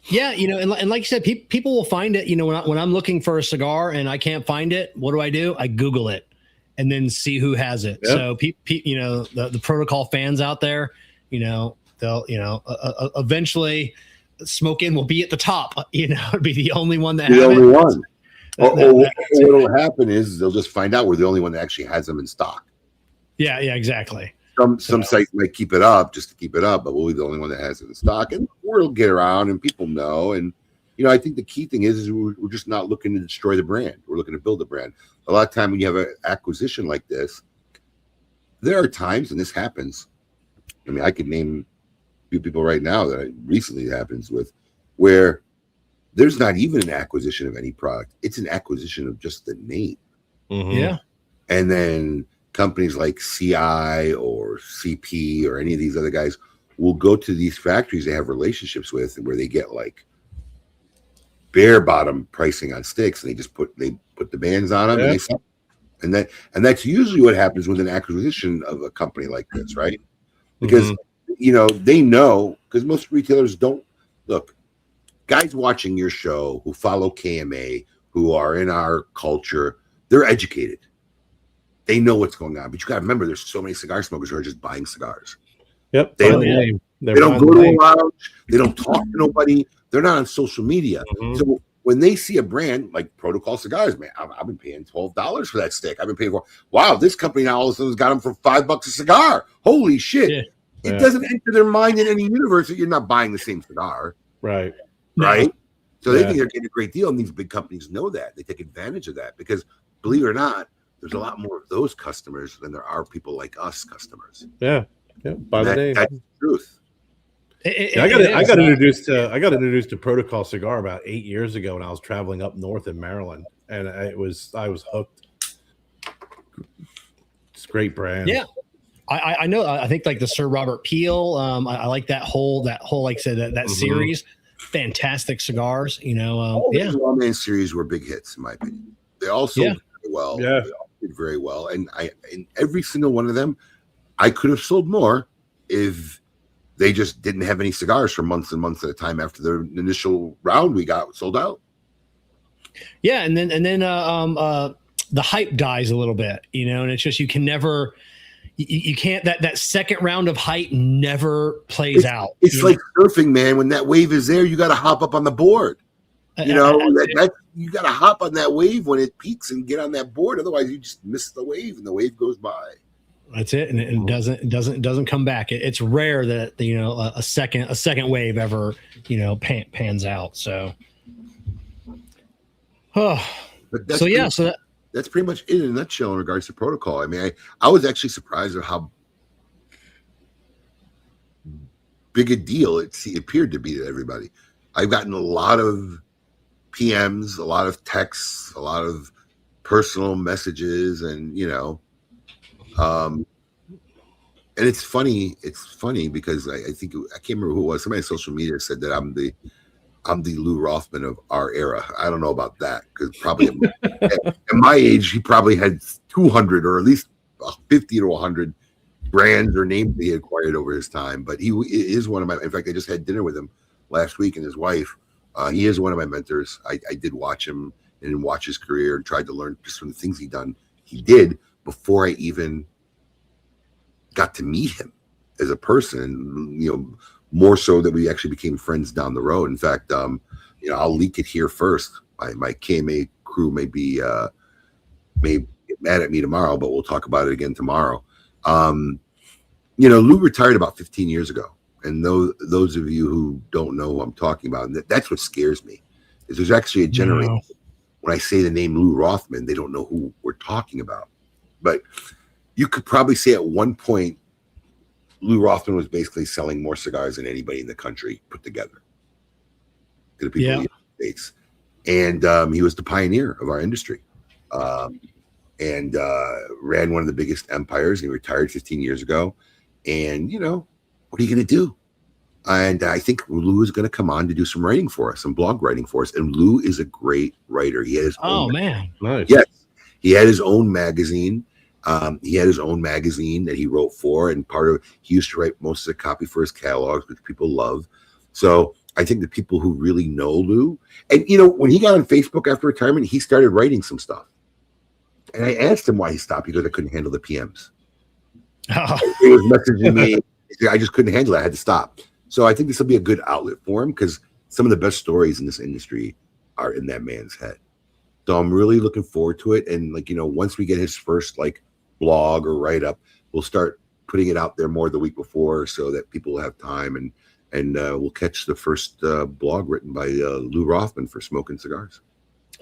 Yeah, and like you said, people will find it. When I'm looking for a cigar and I can't find it, what do? I Google it and then see who has it. Yep. So, the protocol fans out there, they'll, eventually, Smoke-In will be at the top. Be the only one that the only it. one. What'll happen is they'll just find out we're the only one that actually has them in stock. Yeah, exactly. Some sites might keep it up just to keep it up, but we'll be the only one that has it in stock, and we'll get around and people know. And I think the key thing is we're just not looking to destroy the brand. We're looking to build a brand. A lot of time when you have an acquisition like this, there are times, and this happens. I mean, I could name a few people right now that recently happens with, where there's not even an acquisition of any product. It's an acquisition of just the name. Mm-hmm. Yeah, and then companies like CI or CP or any of these other guys will go to these factories they have relationships with, and where they get like bare bottom pricing on sticks, and they put the bands on them, and they sell them. And that's usually what happens with an acquisition of a company like this, right? Because they know, because most retailers don't look. Guys watching your show who follow KMA, who are in our culture, they're educated. They know what's going on, but you got to remember, there's so many cigar smokers who are just buying cigars. Yep. They don't go to a lounge. They don't talk to nobody. They're not on social media. Mm-hmm. So when they see a brand like Protocol Cigars, man, I've been paying $12 for that stick. I've been paying wow, this company now all of a sudden has got them for $5 a cigar. Holy shit. Yeah. It doesn't enter their mind in any universe that you're not buying the same cigar. Right. Right. So they think they're getting a great deal, and these big companies know that. They take advantage of that because, believe it or not, there's a lot more of those customers than there are people like us customers. Yeah. By the name. That's the truth. I got introduced to Protocol Cigar about 8 years ago when I was traveling up north in Maryland, and I was hooked. It's a great brand. Yeah. I know. I think like the Sir Robert Peel. I like that whole like I said that series. Fantastic cigars. The Lawman series were big hits in my opinion. They all sold very well. Yeah, they all did very well. And in every single one of them, I could have sold more if they just didn't have any cigars for months and months at a time after the initial round we got sold out. Yeah, and then the hype dies a little bit, and it's just you can never. You can't that second round of hype never plays out. It's like surfing, man. When that wave is there, you got to hop up on the board. You got to hop on that wave when it peaks and get on that board. Otherwise, you just miss the wave and the wave goes by. That's it, and it doesn't come back. It's rare that a second wave ever pans out. So, that's pretty much it in a nutshell in regards to Protocol. I mean, I was actually surprised at how big a deal it appeared to be to everybody. I've gotten a lot of PMs, a lot of texts, a lot of personal messages, and and it's funny. It's funny because I think I can't remember who it was. Somebody on social media said that I'm the Lou Rothman of our era. I don't know about that because probably at my age, he probably had 200 or at least 50 to 100 brands or names he acquired over his time. But he is one of my. In fact, I just had dinner with him last week and his wife. He is one of my mentors. I did watch him and watch his career and tried to learn just from the things he did before I even got to meet him as a person. More so that we actually became friends down the road. In fact, I'll leak it here first. My KMA crew may get mad at me tomorrow, but we'll talk about it again tomorrow. Lou retired about 15 years ago. And those of you who don't know who I'm talking about, that's what scares me, is there's actually a generation. No. When I say the name Lou Rothman, they don't know who we're talking about. But you could probably say at one point, Lou Rothman was basically selling more cigars than anybody in the country put together to the people in the United States. And he was the pioneer of our industry, and ran one of the biggest empires. He retired 15 years ago. And, what are you going to do? And I think Lou is going to come on to do some writing for us, some blog writing for us. And Lou is a great writer. He had his own man. Nice. Yes. He had his own magazine. He had his own magazine that he wrote for. And he used to write most of the copy for his catalogs, which people love. So I think the people who really know Lou, and, when he got on Facebook after retirement, he started writing some stuff. And I asked him why he stopped. He goes, I couldn't handle the PMs. Oh. He was messaging me. I just couldn't handle it. I had to stop. So I think this will be a good outlet for him, because some of the best stories in this industry are in that man's head. So I'm really looking forward to it. And once we get his first blog or write up, we'll start putting it out there more the week before, so that people will have time, and we'll catch the first blog written by Lou Rothman for Smoking Cigars.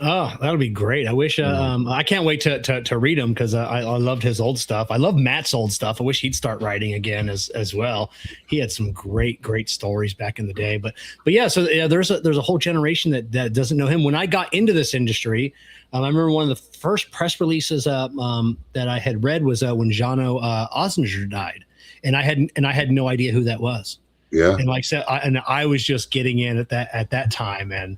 Oh, that'll be great. I wish, I can't wait to read him, because I loved his old stuff. I love Matt's old stuff. I wish he'd start writing again as well. He had some great stories back in the day, but yeah, so yeah, there's a whole generation that doesn't know him. When I got into this industry, I remember one of the first press releases that I had read was when Jano Osninger died. And I had no idea who that was. Yeah. And like I said, I was just getting in at that time, and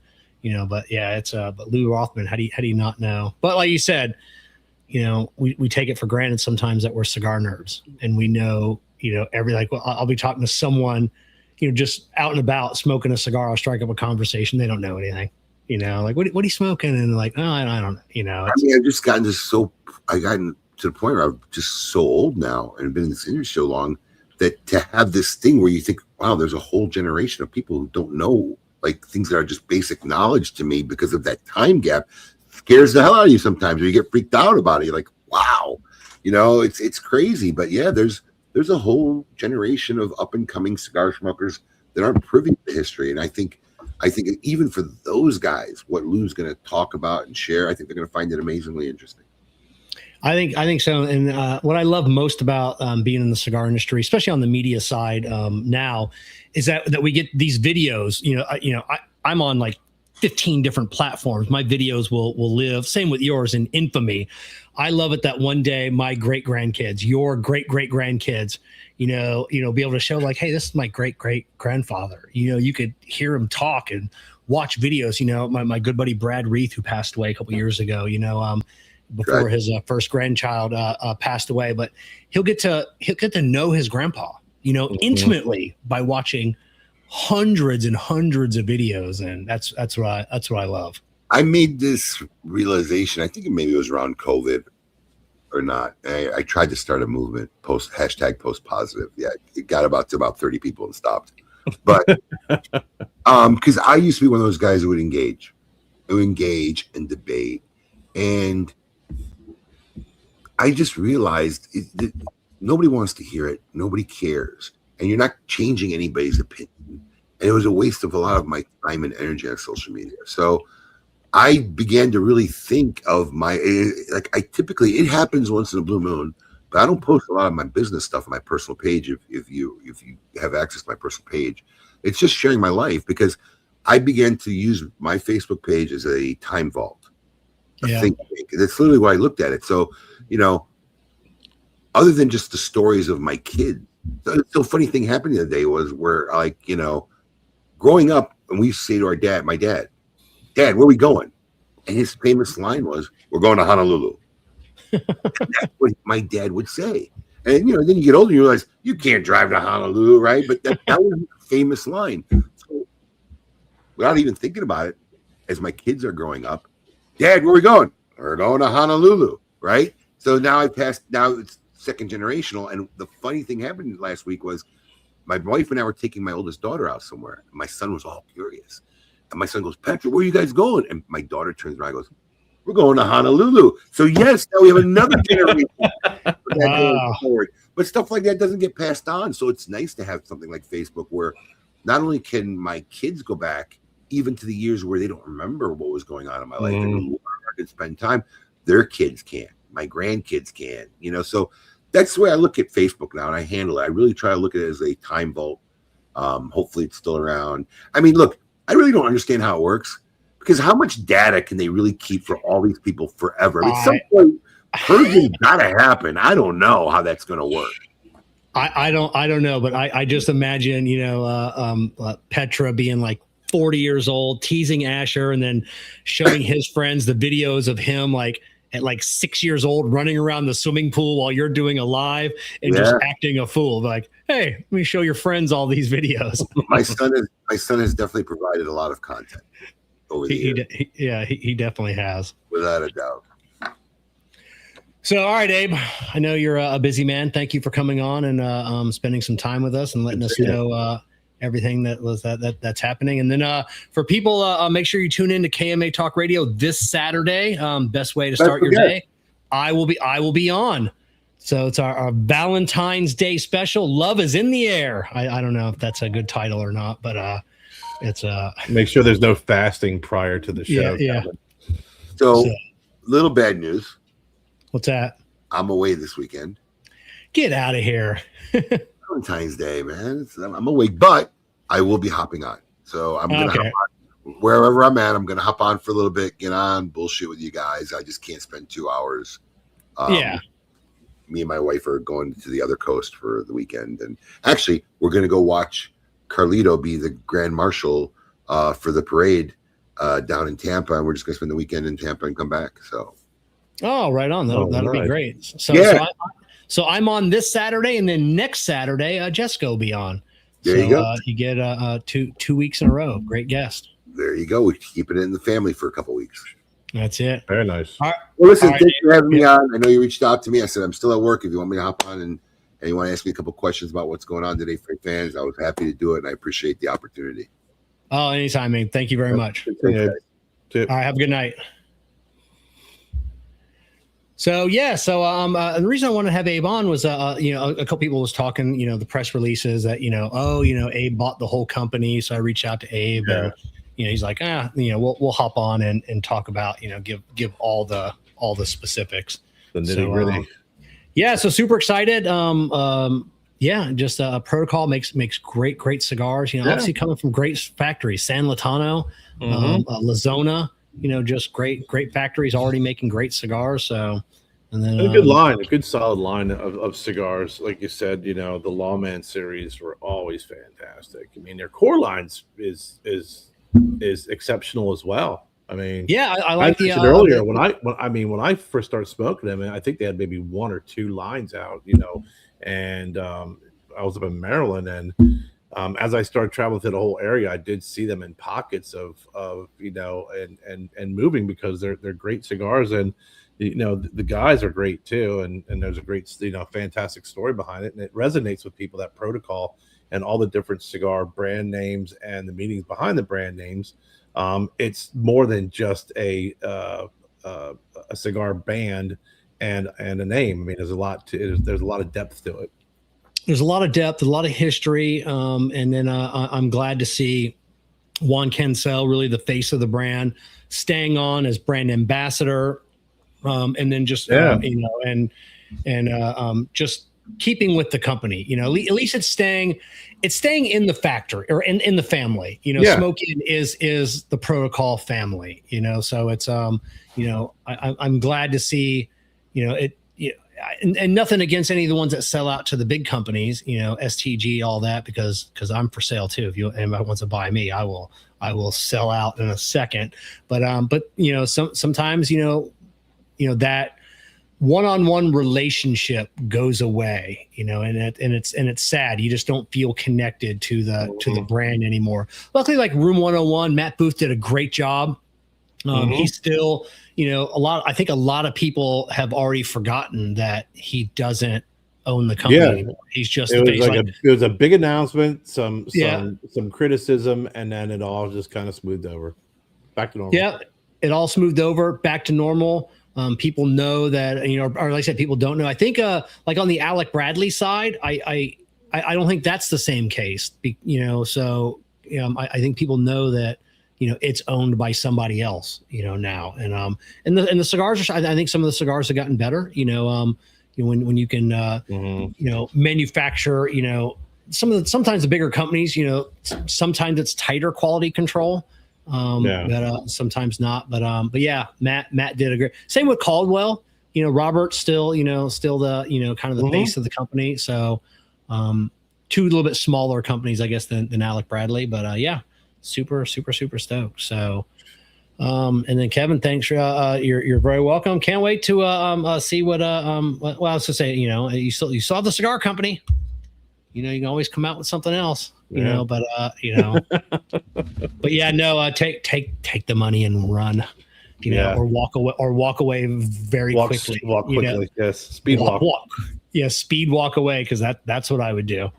but yeah, but Lou Rothman, how do you not know? But like you said, we take it for granted sometimes that we're cigar nerds, and we know, I'll be talking to someone, just out and about smoking a cigar. I'll strike up a conversation. They don't know anything, what are you smoking? And like, oh, I don't, I've just gotten to the point where I'm just so old now and been in this industry so long that to have this thing where you think, wow, there's a whole generation of people who don't know things that are just basic knowledge to me because of that time gap, scares the hell out of you sometimes, or you get freaked out about it. You're like, wow, it's crazy. But yeah, there's a whole generation of up and coming cigar smokers that aren't privy to history. And I think even for those guys, what Lou's going to talk about and share, I think they're going to find it amazingly interesting. I think so. And what I love most about being in the cigar industry, especially on the media side now, is that we get these videos. I'm on 15 different platforms. My videos will live. Same with yours in infamy. I love it that one day my great grandkids, your great grandkids, be able to show hey, this is my great grandfather. You could hear him talk and watch videos. My good buddy Brad Reith, who passed away a couple years ago. Before his first grandchild passed away, but he'll get to know his grandpa, intimately by watching hundreds and hundreds of videos, and that's what I love. I made this realization. I think maybe it was around COVID or not. I tried to start a movement, post positive. Yeah, it got to about 30 people and stopped. But because I used to be one of those guys who would engage and debate, and I just realized that nobody wants to hear it. Nobody cares. And you're not changing anybody's opinion. And it was a waste of a lot of my time and energy on social media. So I began to really think of it happens once in a blue moon, but I don't post a lot of my business stuff on my personal page. If you have access to my personal page, it's just sharing my life, because I began to use my Facebook page as a time vault. Think tank. That's literally why I looked at it. So, other than just the stories of my kids, the funny thing happened the other day was where, growing up, and we used to say to our dad, my dad, where are we going? And his famous line was, we're going to Honolulu. That's what my dad would say. And, then you get older, you realize you can't drive to Honolulu, right? But that was a famous line. So, without even thinking about it, as my kids are growing up, Dad, where are we going? We're going to Honolulu, right? So now it's second generational. And the funny thing happened last week was my wife and I were taking my oldest daughter out somewhere. My son was all curious. And my son goes, Patrick, where are you guys going? And my daughter turns around and goes, we're going to Honolulu. So yes, now we have another generation going forward. But stuff like that doesn't get passed on. So it's nice to have something like Facebook where not only can my kids go back even to the years where they don't remember what was going on in my life and can spend time, their kids can, my grandkids can, so that's the way I look at Facebook now, and I handle it. I really try to look at it as a time vault. Hopefully it's still around. I mean, look, I really don't understand how it works, because how much data can they really keep for all these people forever? I mean, some point, purging gotta happen. I don't know how that's going to work. I don't know, but I just imagine, Petra being like 40 years old, teasing Asher, and then showing his friends the videos of him like at like 6 years old running around the swimming pool while you're doing a live and just acting a fool. Like, hey, let me show your friends all these videos. my son has definitely provided a lot of content over the years. He definitely has, without a doubt. So, all right, Abe, I know you're a busy man. Thank you for coming on and spending some time with us and letting us know everything that's happening. And then for people, make sure you tune in to KMA Talk Radio this Saturday. Best way to start your day. I will be on. So it's our Valentine's Day special. Love is in the air. I don't know if that's a good title or not, but it's make sure there's no fasting prior to the show. Yeah. So little bad news. What's that? I'm away this weekend. Get out of here. Valentine's Day, man. I'm away, but I will be hopping on. So I'm going to hop on wherever I'm at. I'm going to hop on for a little bit, get on, bullshit with you guys. I just can't spend 2 hours. Me and my wife are going to the other coast for the weekend. And actually, we're going to go watch Carlito be the Grand Marshal for the parade down in Tampa. And we're just going to spend the weekend in Tampa and come back. So. Oh, right on. That'll be great. So I'm on this Saturday, and then next Saturday, Jessica will be on. There you go. You get 2 weeks in a row. Great guest. There you go. We keep it in the family for a couple weeks. That's it. Very nice. All right. Well, listen, thanks for having me on. I know you reached out to me. I said I'm still at work. If you want me to hop on and you want to ask me a couple questions about what's going on today for fans, I was happy to do it, and I appreciate the opportunity. Oh, anytime, man. Thank you very much. Yeah. All right. Have a good night. So the reason I wanted to have Abe on was a couple people was talking, the press releases that Abe bought the whole company. So I reached out to Abe and he's like, we'll hop on and talk about, give all the specifics. The nitty-gritty. So super excited. Just Protocol makes great cigars. Obviously coming from great factories, San Latano, Lazona. Just great factories already making great cigars. So, and then a good line, a good solid line of cigars. Like you said, the Lawman series were always fantastic. I mean, their core lines is exceptional as well. I mean, I like the earlier when I first started smoking them, I think they had maybe 1 or 2 lines out, and I was up in Maryland, and as I started traveling through the whole area, I did see them in pockets of and moving, because they're great cigars, and the guys are great too, and there's a great fantastic story behind it, and it resonates with people, that protocol and all the different cigar brand names and the meanings behind the brand names. It's more than just a cigar band and a name. I mean, there's a lot of depth to it. There's a lot of depth, a lot of history, and then I'm glad to see Juan Cancel, really the face of the brand, staying on as brand ambassador, and then just just keeping with the company. At least it's staying in the factory or in the family. Smoking is the Protocol family. So it's I'm glad to see it. And nothing against any of the ones that sell out to the big companies, STG, all that, because I'm for sale too. If anybody wants to buy me, I will sell out in a second. But sometimes that one-on-one relationship goes away, and it's sad. You just don't feel connected to the brand anymore. Luckily, like Room 101, Matt Booth did a great job. He's still, I think a lot of people have already forgotten that he doesn't own the company anymore. He's just the face. It was a big announcement, some criticism, and then it all just kind of smoothed over, back to normal. Yeah, it all smoothed over, back to normal. People know that, or like I said, people don't know. I think like on the Alec Bradley side, I don't think that's the same case. So I think people know that it's owned by somebody else now, and the cigars are, I think some of the cigars have gotten better. When you can manufacture sometimes the bigger companies, sometimes it's tighter quality control. But sometimes not. But yeah, Matt did a great. Same with Caldwell. Robert's still the kind of the face of the company. So two little bit smaller companies, I guess, than Alec Bradley. But yeah, super stoked. So and then Kevin, thanks. You're very welcome. Can't wait to see what I was to say. You saw the cigar company. You can always come out with something else. But yeah, no, take the money and run, or walk away very quickly. Walk quickly. Yes. Speed walk. Yeah. Speed walk away. Cause that's what I would do.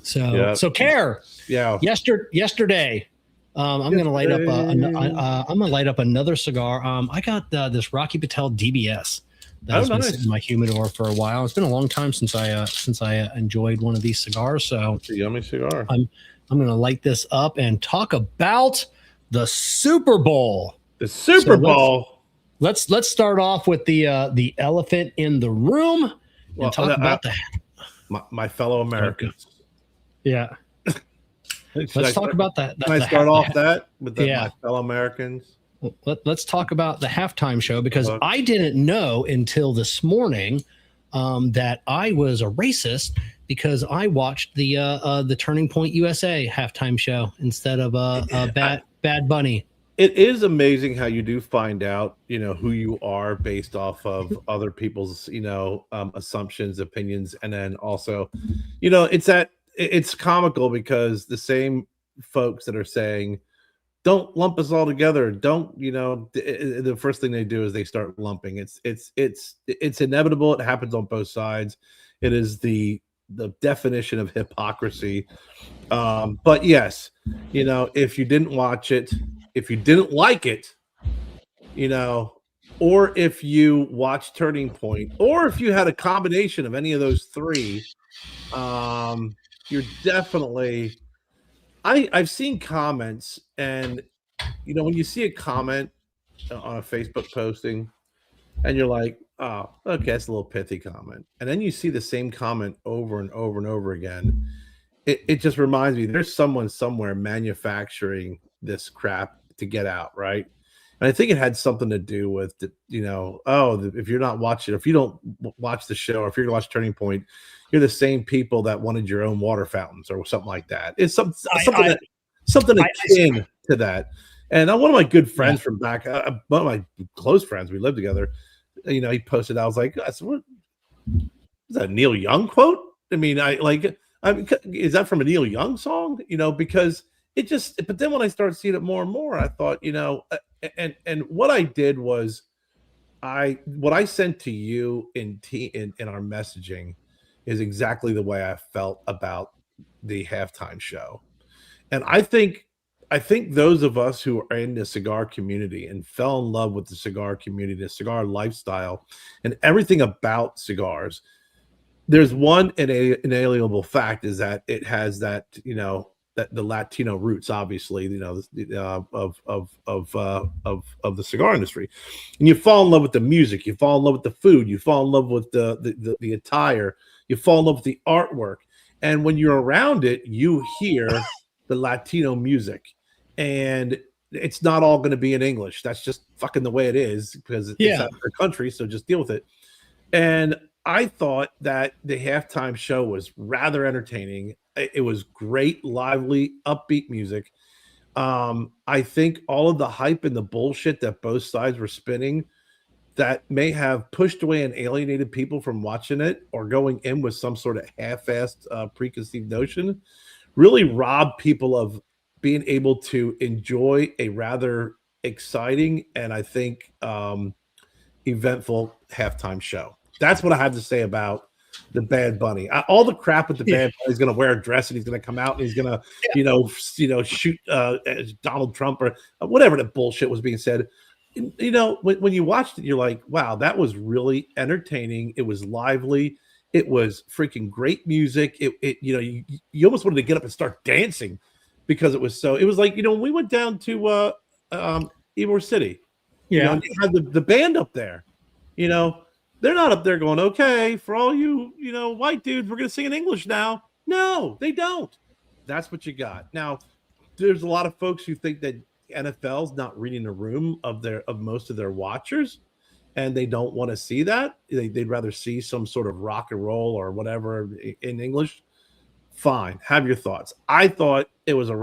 So Kerr, yesterday, I'm going to light up, I'm going to light up another cigar. I got this Rocky Patel DBS. That's been sitting in my humidor for a while. It's been a long time since I enjoyed one of these cigars. So it's a yummy cigar. I'm going to light this up and talk about the Super Bowl. The Super Bowl. Let's start off with the elephant in the room and talk about my fellow Americans. Yeah. Let's talk about that. Can I start off that with my fellow Americans? Let's talk about the halftime show, because I didn't know until this morning that I was a racist because I watched the Turning Point USA halftime show instead of Bad Bunny. It is amazing how you do find out, who you are based off of other people's, assumptions, opinions, and then also, it's comical because the same folks that are saying, don't lump us all together. Don't, the first thing they do is they start lumping. It's inevitable. It happens on both sides. It is the definition of hypocrisy. But yes, if you didn't watch it, if you didn't like it, or if you watched Turning Point, or if you had a combination of any of those three, you're definitely. I've seen comments, and when you see a comment on a Facebook posting, and you're like, oh, okay, that's a little pithy comment, and then you see the same comment over and over and over again, it just reminds me there's someone somewhere manufacturing this crap to get out, right? And I think it had something to do with if you're not watching, if you don't watch the show, or if you're going to watch Turning Point, you're the same people that wanted your own water fountains or something like that. It's something akin to that. And one of my good friends from back, one of my close friends, we lived together. He posted. I was like, "What is that? A Neil Young quote?" I mean, is that from a Neil Young song? Because it just. But then when I started seeing it more and more, I thought, and what I did was, what I sent to you in our messaging is exactly the way I felt about the halftime show. And I think those of us who are in the cigar community and fell in love with the cigar community, the cigar lifestyle, and everything about cigars, there's one inalienable fact is that it has that, that the Latino roots, obviously, of the cigar industry. And you fall in love with the music, you fall in love with the food, you fall in love with the attire, you fall in love with the artwork. And when you're around it, you hear the Latino music. And it's not all going to be in English. That's just fucking the way it is, because it's out of the country. So just deal with it. And I thought that the halftime show was rather entertaining. It was great, lively, upbeat music. I think all of the hype and the bullshit that both sides were spinning that may have pushed away and alienated people from watching it or going in with some sort of half-assed preconceived notion really robbed people of being able to enjoy a rather exciting and I think eventful halftime show. That's what I have to say about the Bad Bunny. All the crap with the Bad Bunny. He's going to wear a dress and he's going to come out and he's going to, shoot Donald Trump or whatever the bullshit was being said. When you watched it, you're like, wow, that was really entertaining. It was lively. It was freaking great music. You almost wanted to get up and start dancing because it was like, when we went down to Ybor City, you had the band up there, they're not up there going, okay, for all you, white dudes, we're going to sing in English now. No, they don't. That's what you got. Now, there's a lot of folks who think that NFL's not reading the room of most of their watchers, and they don't want to see that. They'd rather see some sort of rock and roll or whatever in English. Fine, have your thoughts. I thought it was I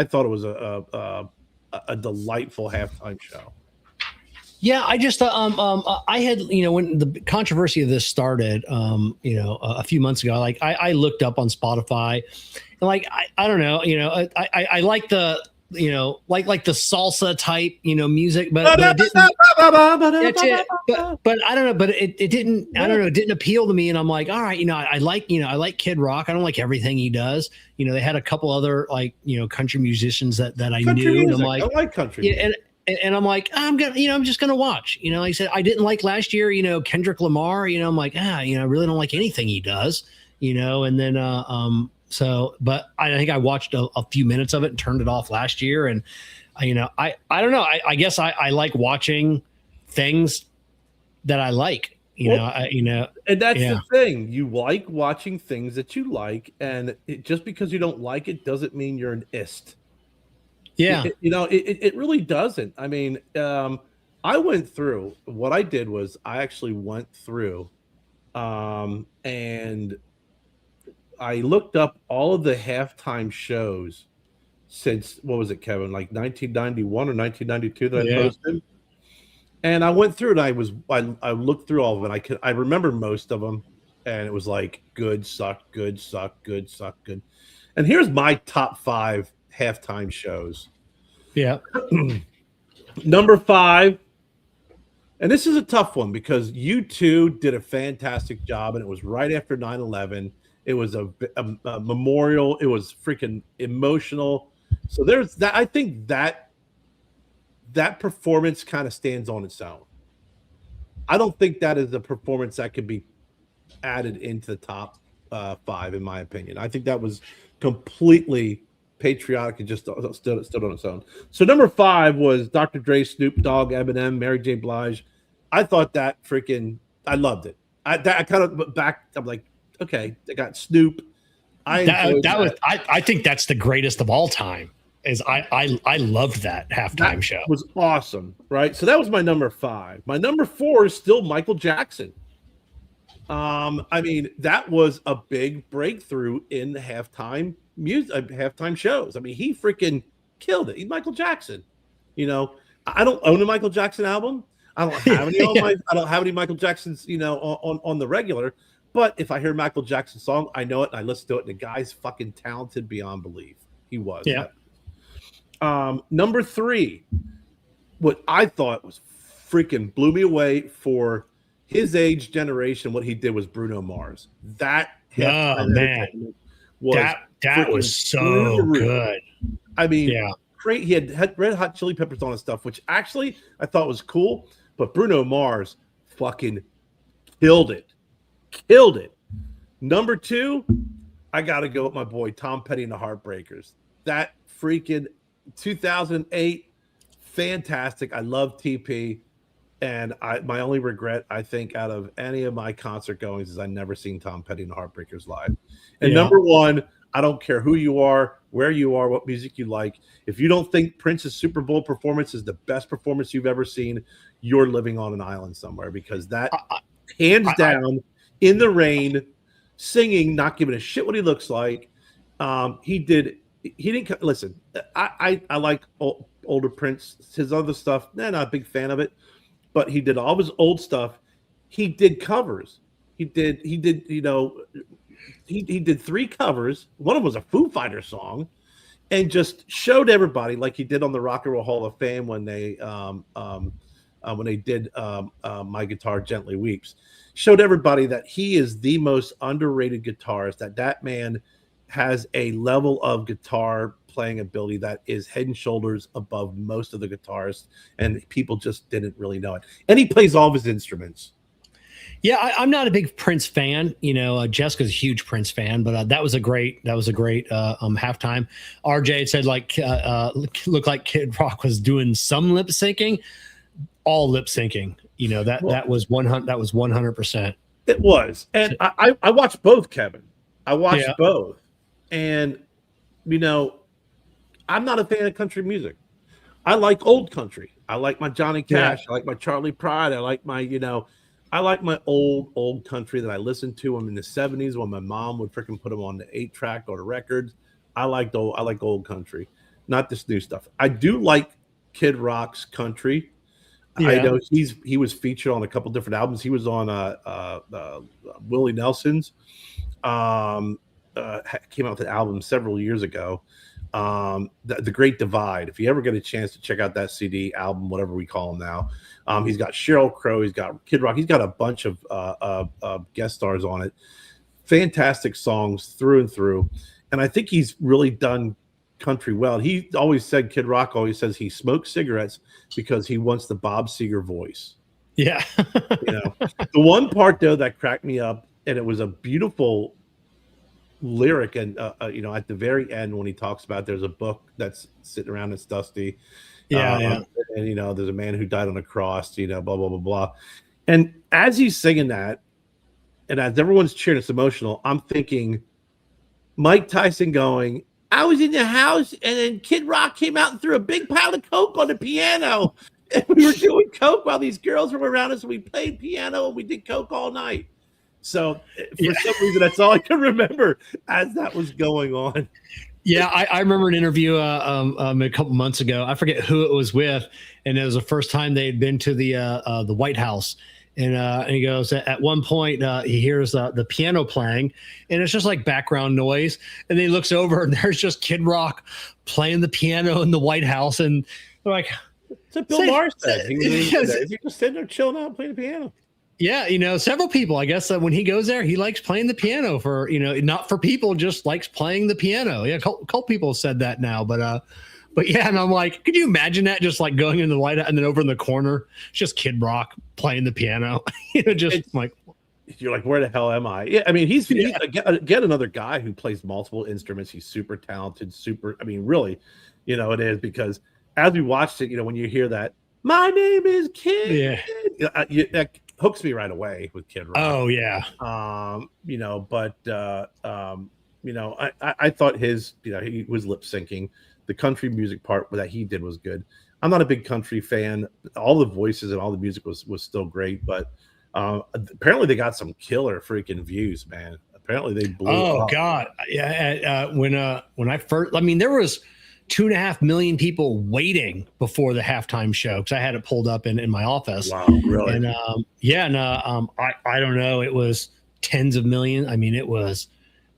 thought it was a delightful halftime show. Yeah, I just I had when the controversy of this started a few months ago, like I looked up on Spotify and like I don't know, I like the like the salsa type music, but it didn't, that's it. But I don't know, but it didn't, I don't know, it didn't appeal to me. And I'm like, all right, I like Kid Rock. I don't like everything he does. They had a couple other country musicians that I country knew. Music. And I'm like, I like country. Yeah, and I'm like, I'm just gonna watch. Like I said, I didn't like last year. Kendrick Lamar. I'm like, I really don't like anything he does. And then so, but I think I watched a few minutes of it and turned it off last year. And I don't know. I guess I like watching things that I like. And that's the thing. You like watching things that you like, and just because you don't like it doesn't mean you're an ist. Yeah. It really doesn't. I mean, I went through, what I did was I actually went through and I looked up all of the halftime shows since, what was it, Kevin? Like 1991 or 1992 that I posted. And I went through it. I looked through all of it. I remember most of them. And it was like good, suck, good, suck, good, suck, good. And here's my top 5 halftime shows. Yeah. Number 5, and this is a tough one because U2 did a fantastic job, and it was right after 9/11. It was a memorial. It was freaking emotional. So there's that. I think that performance kind of stands on its own. I don't think that is a performance that could be added into the top 5, in my opinion. I think that was completely patriotic and just stood on its own. So number 5 was Dr. Dre, Snoop Dogg, Eminem, Mary J. Blige. I thought that I loved it. I kind of I'm like, okay, they got Snoop. I think that's the greatest of all time. I loved that halftime show. Was awesome, right? So that was my number 5. My number 4 is still Michael Jackson. I mean, that was a big breakthrough in the halftime shows. I mean, he freaking killed it. He's Michael Jackson. I don't own a Michael Jackson album. I don't have any I don't have any Michael Jacksons, on the regular. But if I hear a Michael Jackson song, I know it and I listen to it. And the guy's fucking talented beyond belief. He was. Yeah. Number 3, what I thought was freaking blew me away for his age generation. What he did was Bruno Mars. That was so good. I mean, great. He had Red Hot Chili Peppers on and stuff, which actually I thought was cool. But Bruno Mars fucking killed it. Number 2, I got to go with my boy Tom Petty and the Heartbreakers. That freaking 2008, fantastic. I love TP. And my only regret, I think, out of any of my concert goings is I never seen Tom Petty and the Heartbreakers live. And number 1, I don't care who you are, where you are, what music you like. If you don't think Prince's Super Bowl performance is the best performance you've ever seen, you're living on an island somewhere, because that hands down in the rain, singing, not giving a shit what he looks like. He didn't listen. I like older Prince. His other stuff, not a big fan of it. But he did all of his old stuff. He did covers. He did 3 covers. One of them was a Foo Fighters song, and just showed everybody, like he did on the Rock and Roll Hall of Fame when they when they did My Guitar Gently Weeps, showed everybody that he is the most underrated guitarist, that man has a level of guitar playing ability that is head and shoulders above most of the guitarists, and people just didn't really know it. And he plays all of his instruments. Yeah, I'm not a big Prince fan. Jessica's a huge Prince fan, but that was a great halftime. RJ said looked like Kid Rock was doing some lip syncing, all lip syncing. That was 100%. It was, and I watched both, Kevin. I watched both, and I'm not a fan of country music. I like old country. I like my Johnny Cash. I like my Charlie Pride. I like my I like my old country that I listened to them in the 70s when my mom would freaking put them on the 8-track or the records. I like old country, not this new stuff. I do like Kid Rock's country. Yeah. I know he was featured on a couple different albums. He was on Willie Nelson's. Came out with an album several years ago. The Great Divide. If you ever get a chance to check out that CD album, whatever we call them now, he's got Sheryl Crow, he's got Kid Rock, he's got a bunch of guest stars on it. Fantastic songs through and through, and I think he's really done country well. He always said, Kid Rock always says he smokes cigarettes because he wants the Bob Seger voice. Yeah. The one part though that cracked me up, and it was a beautiful lyric, and at the very end when he talks about there's a book that's sitting around that's dusty, and there's a man who died on a cross, blah blah blah blah, and as he's singing that, and as everyone's cheering, it's emotional. I'm thinking Mike Tyson going, I was in the house, and then Kid Rock came out and threw a big pile of coke on the piano, and we were doing coke while these girls were around us, and we played piano and we did coke all night. So for some reason, that's all I can remember as that was going on. Yeah, I remember an interview a couple months ago. I forget who it was with, and it was the first time they had been to the White House. And he goes, at one point, he hears the piano playing, and it's just like background noise. And then he looks over, and there's just Kid Rock playing the piano in the White House. And they're like, "It's what Bill Maher said. He's just sitting there chilling out playing the piano." Yeah, several people, I guess, when he goes there, he likes playing the piano for, not for people, just likes playing the piano. Yeah, a couple people said that now, but yeah, and I'm like, could you imagine that, just like going into the White House and then over in the corner, it's just Kid Rock playing the piano, it's like, you're like, where the hell am I? Yeah, I mean, he's again another guy who plays multiple instruments. He's super talented, really, it is, because as we watched it, when you hear that, my name is Kid, that hooks me right away with Kid Rock. Oh yeah. I thought his, he was lip syncing. The country music part that he did was good. I'm not a big country fan. All the voices and all the music was still great, but apparently they got some killer freaking views, man. Apparently they blew up. God. Yeah. When I first, there was 2.5 million people waiting before the halftime show, because I had it pulled up in my office. Wow, really? And I don't know. It was tens of millions. It was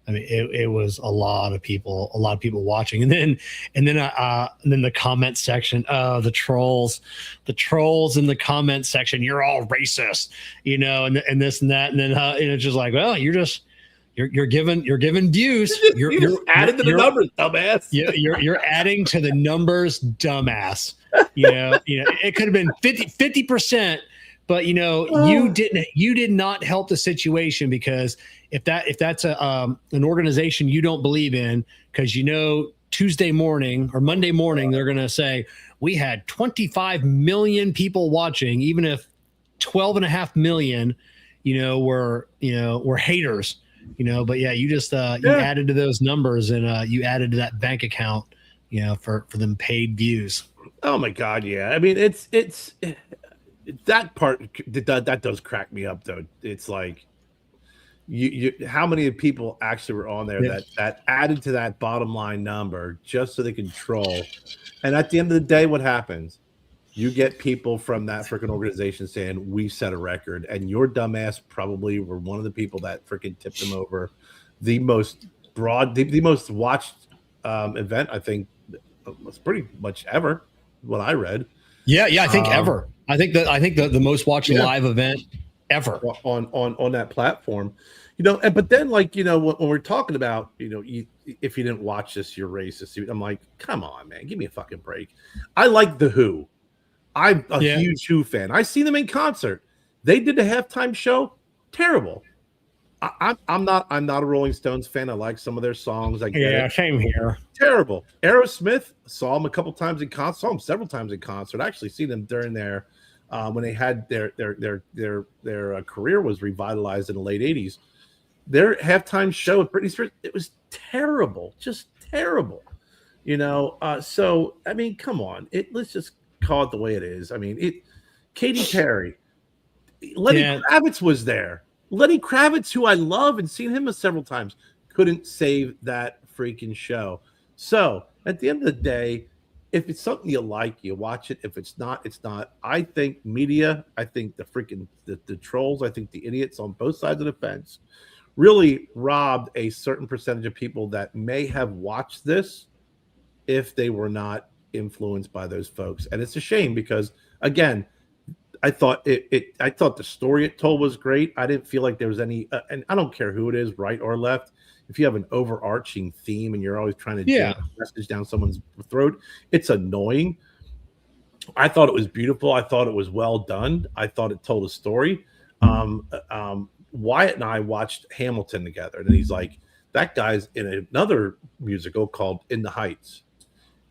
a lot of people watching. And then the comment section, the trolls in the comment section, you're all racist, and this and that. And then and it's just like, well, you're giving views. You're adding to the numbers, dumbass. You're adding to the numbers, dumbass. It could have been 50%, but you did not help the situation, because if that's an organization you don't believe in, because Tuesday morning or Monday morning they're gonna say we had 25 million people watching, even if 12.5 million were haters. But yeah, you just you added to those numbers, and you added to that bank account, for them paid views. Oh my God, yeah. It's that part that does crack me up, though. It's like you how many people actually were on there that added to that bottom line number just so they can troll. And at the end of the day, what happens? You get people from that freaking organization saying, we set a record, and your dumbass probably were one of the people that freaking tipped them over. The most watched event, I think, was pretty much ever, what I read. Yeah. I think ever. I think the most watched live event ever on that platform. But then when we're talking about if you didn't watch this, you're racist. I'm like, come on, man, give me a fucking break. I like the Who. I'm a huge Who fan. I seen them in concert. They did the halftime show. Terrible. I'm not a Rolling Stones fan. I like some of their songs. Same here. Terrible. Aerosmith, saw them a couple times in concert. Saw them several times in concert. I actually seen them during their when they had their career was revitalized in the late '80s. Their halftime show with Britney Spears, it was terrible, just terrible. So I mean, come on, let's just call it the way it is. I mean, Katy Perry, Lenny Kravitz was there. Lenny Kravitz, who I love and seen him several times, couldn't save that freaking show. So at the end of the day, if it's something you like, you watch it. If it's not, it's not. I think media, I think the trolls, I think the idiots on both sides of the fence really robbed a certain percentage of people that may have watched this if they were not influenced by those folks. And it's a shame because, again, I thought I thought the story it told was great. I didn't feel like there was any, and I don't care who it is, right or left. If you have an overarching theme and you're always trying to jam a message down someone's throat, it's annoying. I thought it was beautiful. I thought it was well done. I thought it told a story. Wyatt and I watched Hamilton together, and he's like, that guy's in another musical called In the Heights,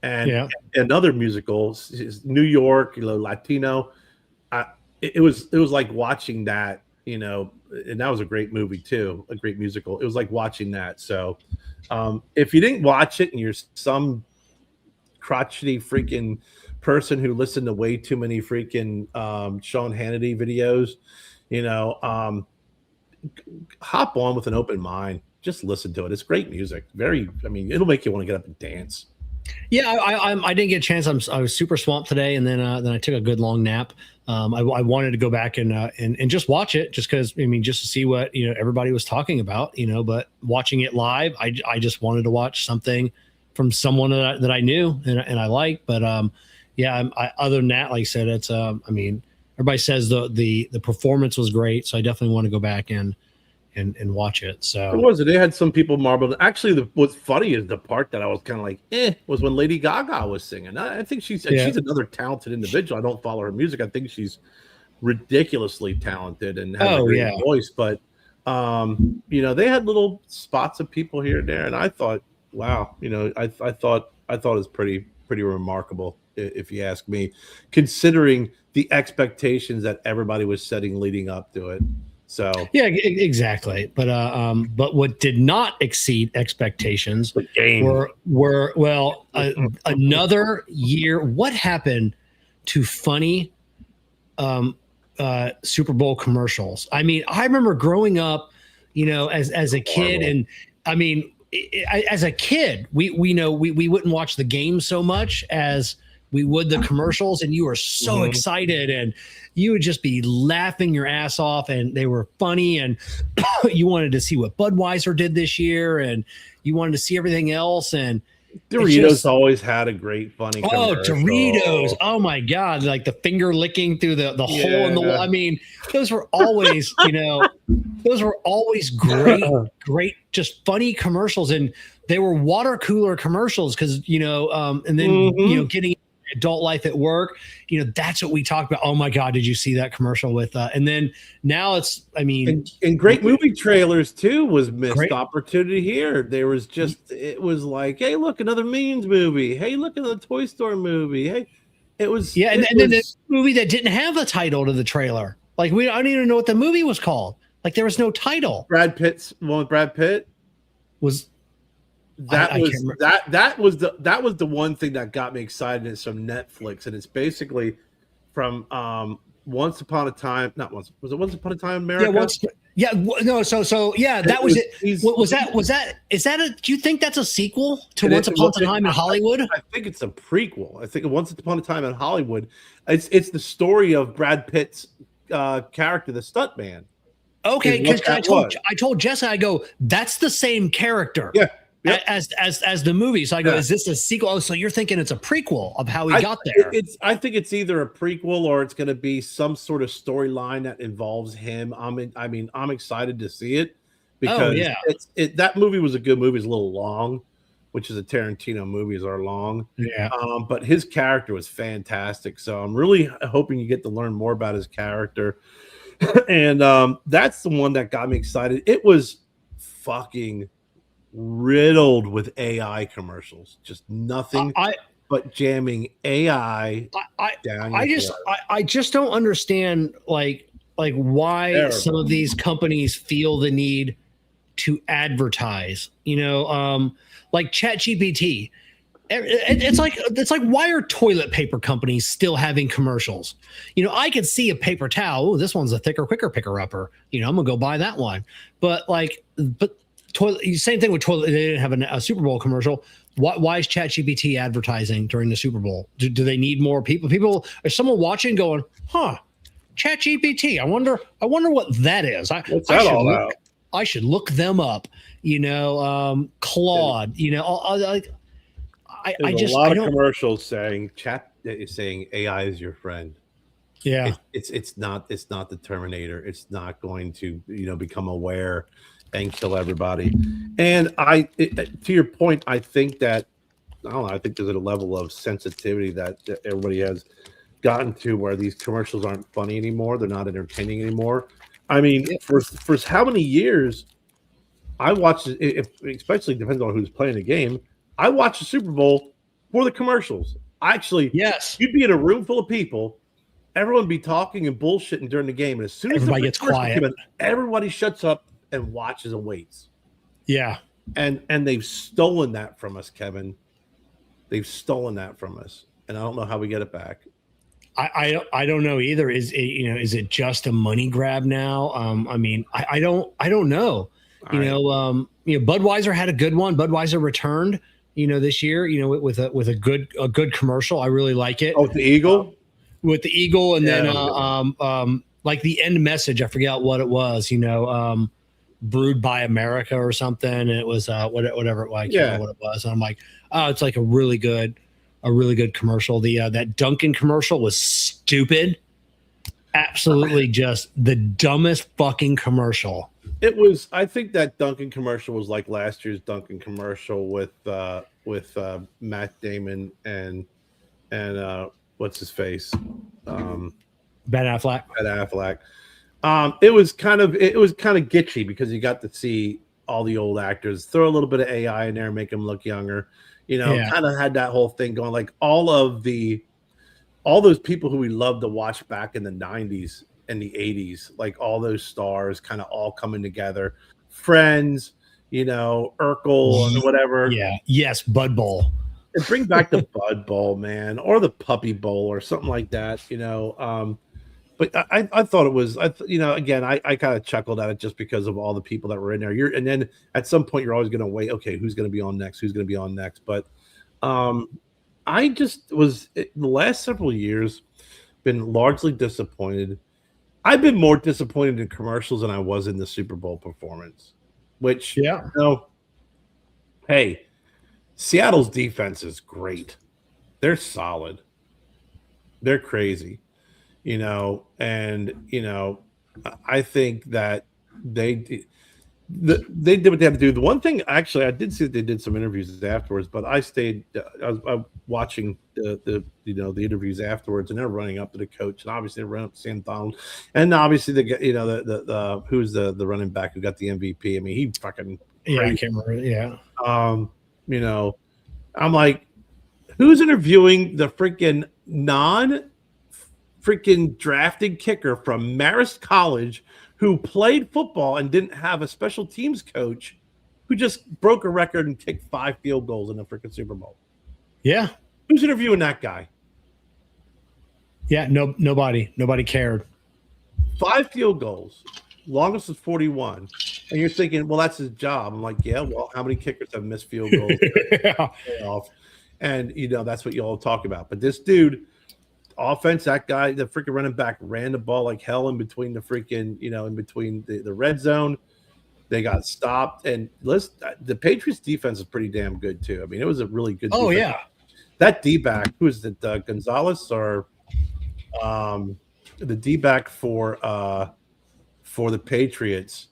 and another musical is New York, Latino. It was like watching that, and that was a great movie too, a great musical. It was like watching that. So if you didn't watch it and you're some crotchety freaking person who listened to way too many freaking Sean Hannity videos, hop on with an open mind. Just listen to it. It's great music. It'll make you want to get up and dance. Yeah, I didn't get a chance. I was super swamped today, and then I took a good long nap. I wanted to go back and just watch it, just because just to see what everybody was talking about. But watching it live, I just wanted to watch something from someone that I knew and I liked. But other than that, like I said, it's everybody says the performance was great, so I definitely want to go back and watch it. So it was. They had some people marbled. Actually, what's funny is the part that I was kind of like, was when Lady Gaga was singing. I think she's another talented individual. I don't follow her music. I think she's ridiculoly talented and has a great voice. But they had little spots of people here and there, and I thought, wow, I thought it was pretty remarkable, if you ask me, considering the expectations that everybody was setting leading up to it. So exactly. But what did not exceed expectations were another year. What happened to funny Super Bowl commercials? I remember growing up, as a kid, and as a kid, we wouldn't watch the game so much as we would the commercials, and you were so excited, and you would just be laughing your ass off, and they were funny, and you wanted to see what Budweiser did this year, and you wanted to see everything else. And Doritos always had a great funny commercial. Doritos. Oh my God. Like the finger licking through the hole in the wall. Those were always, those were always great, just funny commercials. And they were water cooler commercials because, and then, getting adult life at work, that's what we talked about. Oh my God, did you see that commercial with and then now it's and great movie trailers too was missed opportunity here. There was it was like, hey, look, another Minions movie. Hey, look at the Toy Store movie. Hey, it was and then the movie that didn't have a title to the trailer. Like I don't even know what the movie was called. Like there was no title. Brad Pitt's one with Brad Pitt was that was the one thing that got me excited. It's from Netflix, and it's basically from Once Upon a Time. Not once. Was it Once Upon a Time in America? That was it. Was that? Is that a? Do you think that's a sequel to Once Upon a Time in Hollywood? I think it's a prequel. I think Once Upon a Time in Hollywood. It's the story of Brad Pitt's character, the stuntman. Okay, because I told Jessica, I go, that's the same character. Yeah. as the movie. So I go, is this a sequel? Oh, so you're thinking it's a prequel of how he got there? I think it's either a prequel or it's going to be some sort of storyline that involves him. I'm excited to see it because that movie was a good movie. It's a little long, which is a Tarantino movies are long. Yeah. But his character was fantastic. So I'm really hoping you get to learn more about his character. And that's the one that got me excited. It was fucking riddled with AI commercials, just nothing but jamming AI down. I just don't understand like why some of these companies feel the need to advertise, like ChatGPT. It's like why are toilet paper companies still having commercials? I could see a paper towel. Oh, this one's a thicker, quicker picker upper. I'm gonna go buy that one. But toilet, same thing with toilet. They didn't have a Super Bowl commercial. Why is ChatGPT advertising during the Super Bowl? Do they need more people? Is someone watching going, ChatGPT? I wonder what that is. What's that all about? I should look them up. Claude. There's a lot of commercials saying AI is your friend. Yeah, it's not the Terminator. It's not going to become aware and kill everybody. And to your point, I think that I think there's a level of sensitivity that everybody has gotten to where these commercials aren't funny anymore. They're not entertaining anymore. I mean, for how many years I watched it, especially depends on who's playing the game. I watched the Super Bowl for the commercials. You'd be in a room full of people, everyone be talking and bullshitting during the game, and as soon as everybody gets quiet, everybody shuts up and watches and waits. Yeah. And they've stolen that from us, Kevin. They've stolen that from us. And I don't know how we get it back. I don't know either. Is it just a money grab now? I don't know. Budweiser had a good one. Budweiser returned, this year, with a good commercial. I really like it. Oh, the Eagle? With the Eagle, and then like the end message, I forget what it was, brewed by America or something, and it was whatever it was. I can't remember what it was. And I'm like, oh, it's like a really good commercial. That Dunkin' commercial was stupid. Absolutely just the dumbest fucking commercial. It was. I think that Dunkin' commercial was like last year's Dunkin' commercial with Matt Damon and what's his face, Ben Affleck. It was kind of gitchy because you got to see all the old actors. Throw a little bit of AI in there, make them look younger. Kind of had that whole thing going. Like all those people who we loved to watch back in the 90s and the 80s, like all those stars kind of all coming together. Friends, Urkel and whatever. Yeah. Yes, Bud Bowl. And bring back the Bud Bowl, man, or the Puppy Bowl or something like that, But I thought it was, again, I kind of chuckled at it just because of all the people that were in there. And then at some point you're always going to wait. Okay, who's going to be on next? But I just was the last several years been largely disappointed. I've been more disappointed in commercials than I was in the Super Bowl performance. Which, hey, Seattle's defense is great. They're solid. They're crazy. I think that they did what they had to do. The one thing, actually, I did see that they did some interviews afterwards, but I stayed. I was watching the interviews afterwards, and they're running up to the coach, and obviously they're running up to Sam Donald, and obviously the who's the running back who got the MVP. I mean, he fucking I can't remember. Yeah. I'm like, who's interviewing the freaking drafted kicker from Marist College who played football and didn't have a special teams coach who just broke a record and kicked 5 field goals in the freaking Super Bowl? Yeah. Who's interviewing that guy? Yeah, nobody cared. 5 field goals. Longest is 41. And you're thinking, well, that's his job. I'm like, yeah, well, how many kickers have missed field goals? And, that's what you all talk about. But this dude, offense, that guy, the freaking running back, ran the ball like hell in between the freaking, in between the red zone. They got stopped, and the Patriots defense is pretty damn good too. I mean, it was a really good. Oh defense. yeah, that D-back, who is it? Gonzalez or the D-back for the Patriots?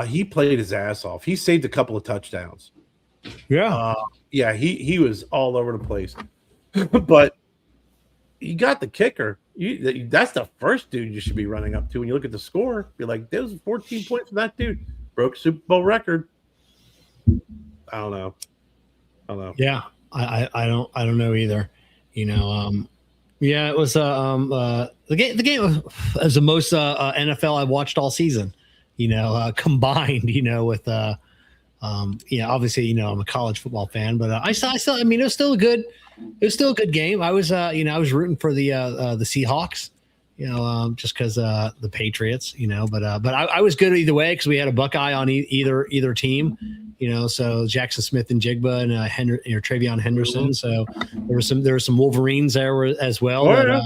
He played his ass off. He saved a couple of touchdowns. Yeah. He was all over the place. But you got the kicker. That's the first dude you should be running up to when you look at the score. Be like, there's 14 points for that dude. Broke Super Bowl record. I don't know. Yeah, I don't know either. It was the game was the most NFL I watched all season. Combined. With obviously I'm a college football fan, but I still I mean it was still a good game. I was rooting for the Seahawks. Just because the Patriots, but I was good either way because we had a Buckeye on either team, so Jackson Smith and Jigba and Travion Henderson. So there were some Wolverines there as well. And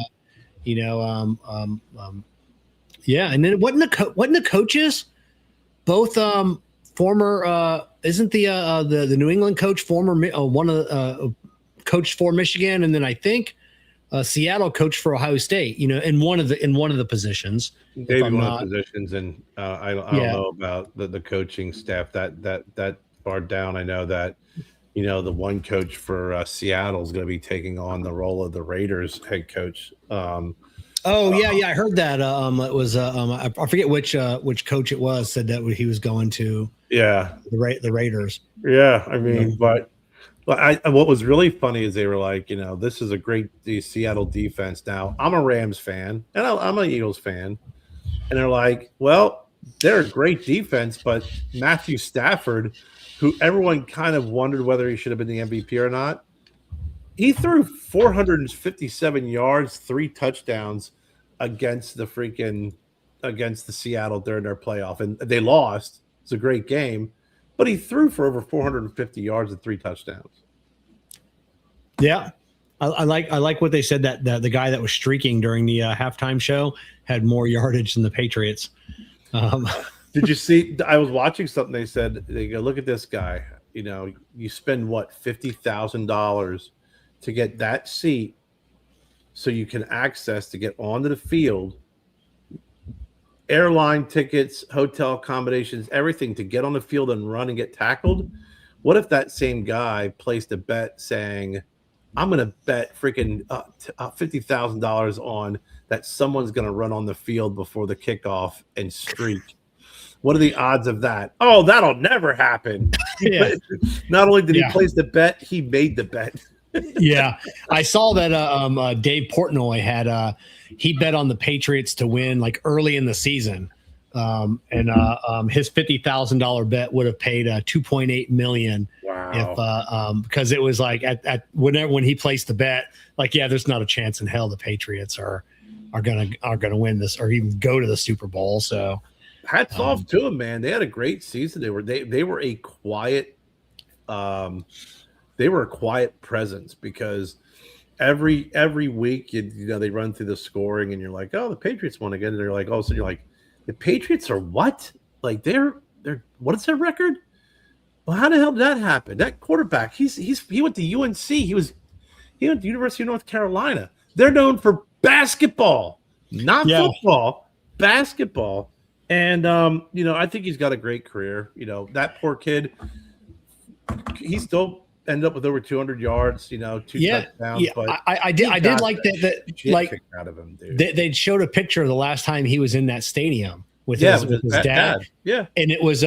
then wasn't the coaches both former? Isn't the New England coach former one of the coached for Michigan, and then I think. Seattle coached for Ohio State, in one of the positions. Maybe one of the positions, and I don't know about the coaching staff that far down. I know that the one coach for Seattle is going to be taking on the role of the Raiders head coach. I heard that. It was I forget which coach it was said that he was going to the Raiders. Yeah, I mean, but. What was really funny is they were like, this is a great Seattle defense. Now, I'm a Rams fan, and I'm an Eagles fan. And they're like, well, they're a great defense, but Matthew Stafford, who everyone kind of wondered whether he should have been the MVP or not, he threw 457 yards, 3 touchdowns against the Seattle during their playoff. And they lost. It's a great game. But he threw for over 450 yards and 3 touchdowns. Yeah, I like what they said that the guy that was streaking during the halftime show had more yardage than the Patriots. Did you see? I was watching something. They said they go, look at this guy. You spend $50,000 to get that seat, so you can access to get onto the field. Airline tickets, hotel accommodations, everything to get on the field and run and get tackled. What if that same guy placed a bet saying, I'm going to bet freaking $50,000 on that someone's going to run on the field before the kickoff and streak? What are the odds of that? Oh, that'll never happen. Not only did he place the bet, he made the bet. Yeah, I saw that Dave Portnoy had he bet on the Patriots to win like early in the season, and his $50,000 bet would have paid $2.8 million. Wow! If because it was like at when he placed the bet, like there's not a chance in hell the Patriots are gonna win this or even go to the Super Bowl. So hats off to them, man. They had a great season. They were a quiet. They were a quiet presence because every week they run through the scoring and you're like, oh, the Patriots won again. And they're like, oh, so you're like, the Patriots are what? Like they're what is their record? Well, how the hell did that happen? That quarterback, he went to UNC. He went to the University of North Carolina. They're known for basketball, not football, basketball. And I think he's got a great career. That poor kid, he still ended up with over 200 yards, 2 touchdowns. Yeah, but I did like that like out of him, dude. They showed a picture of the last time he was in that stadium with his dad. Yeah, and it was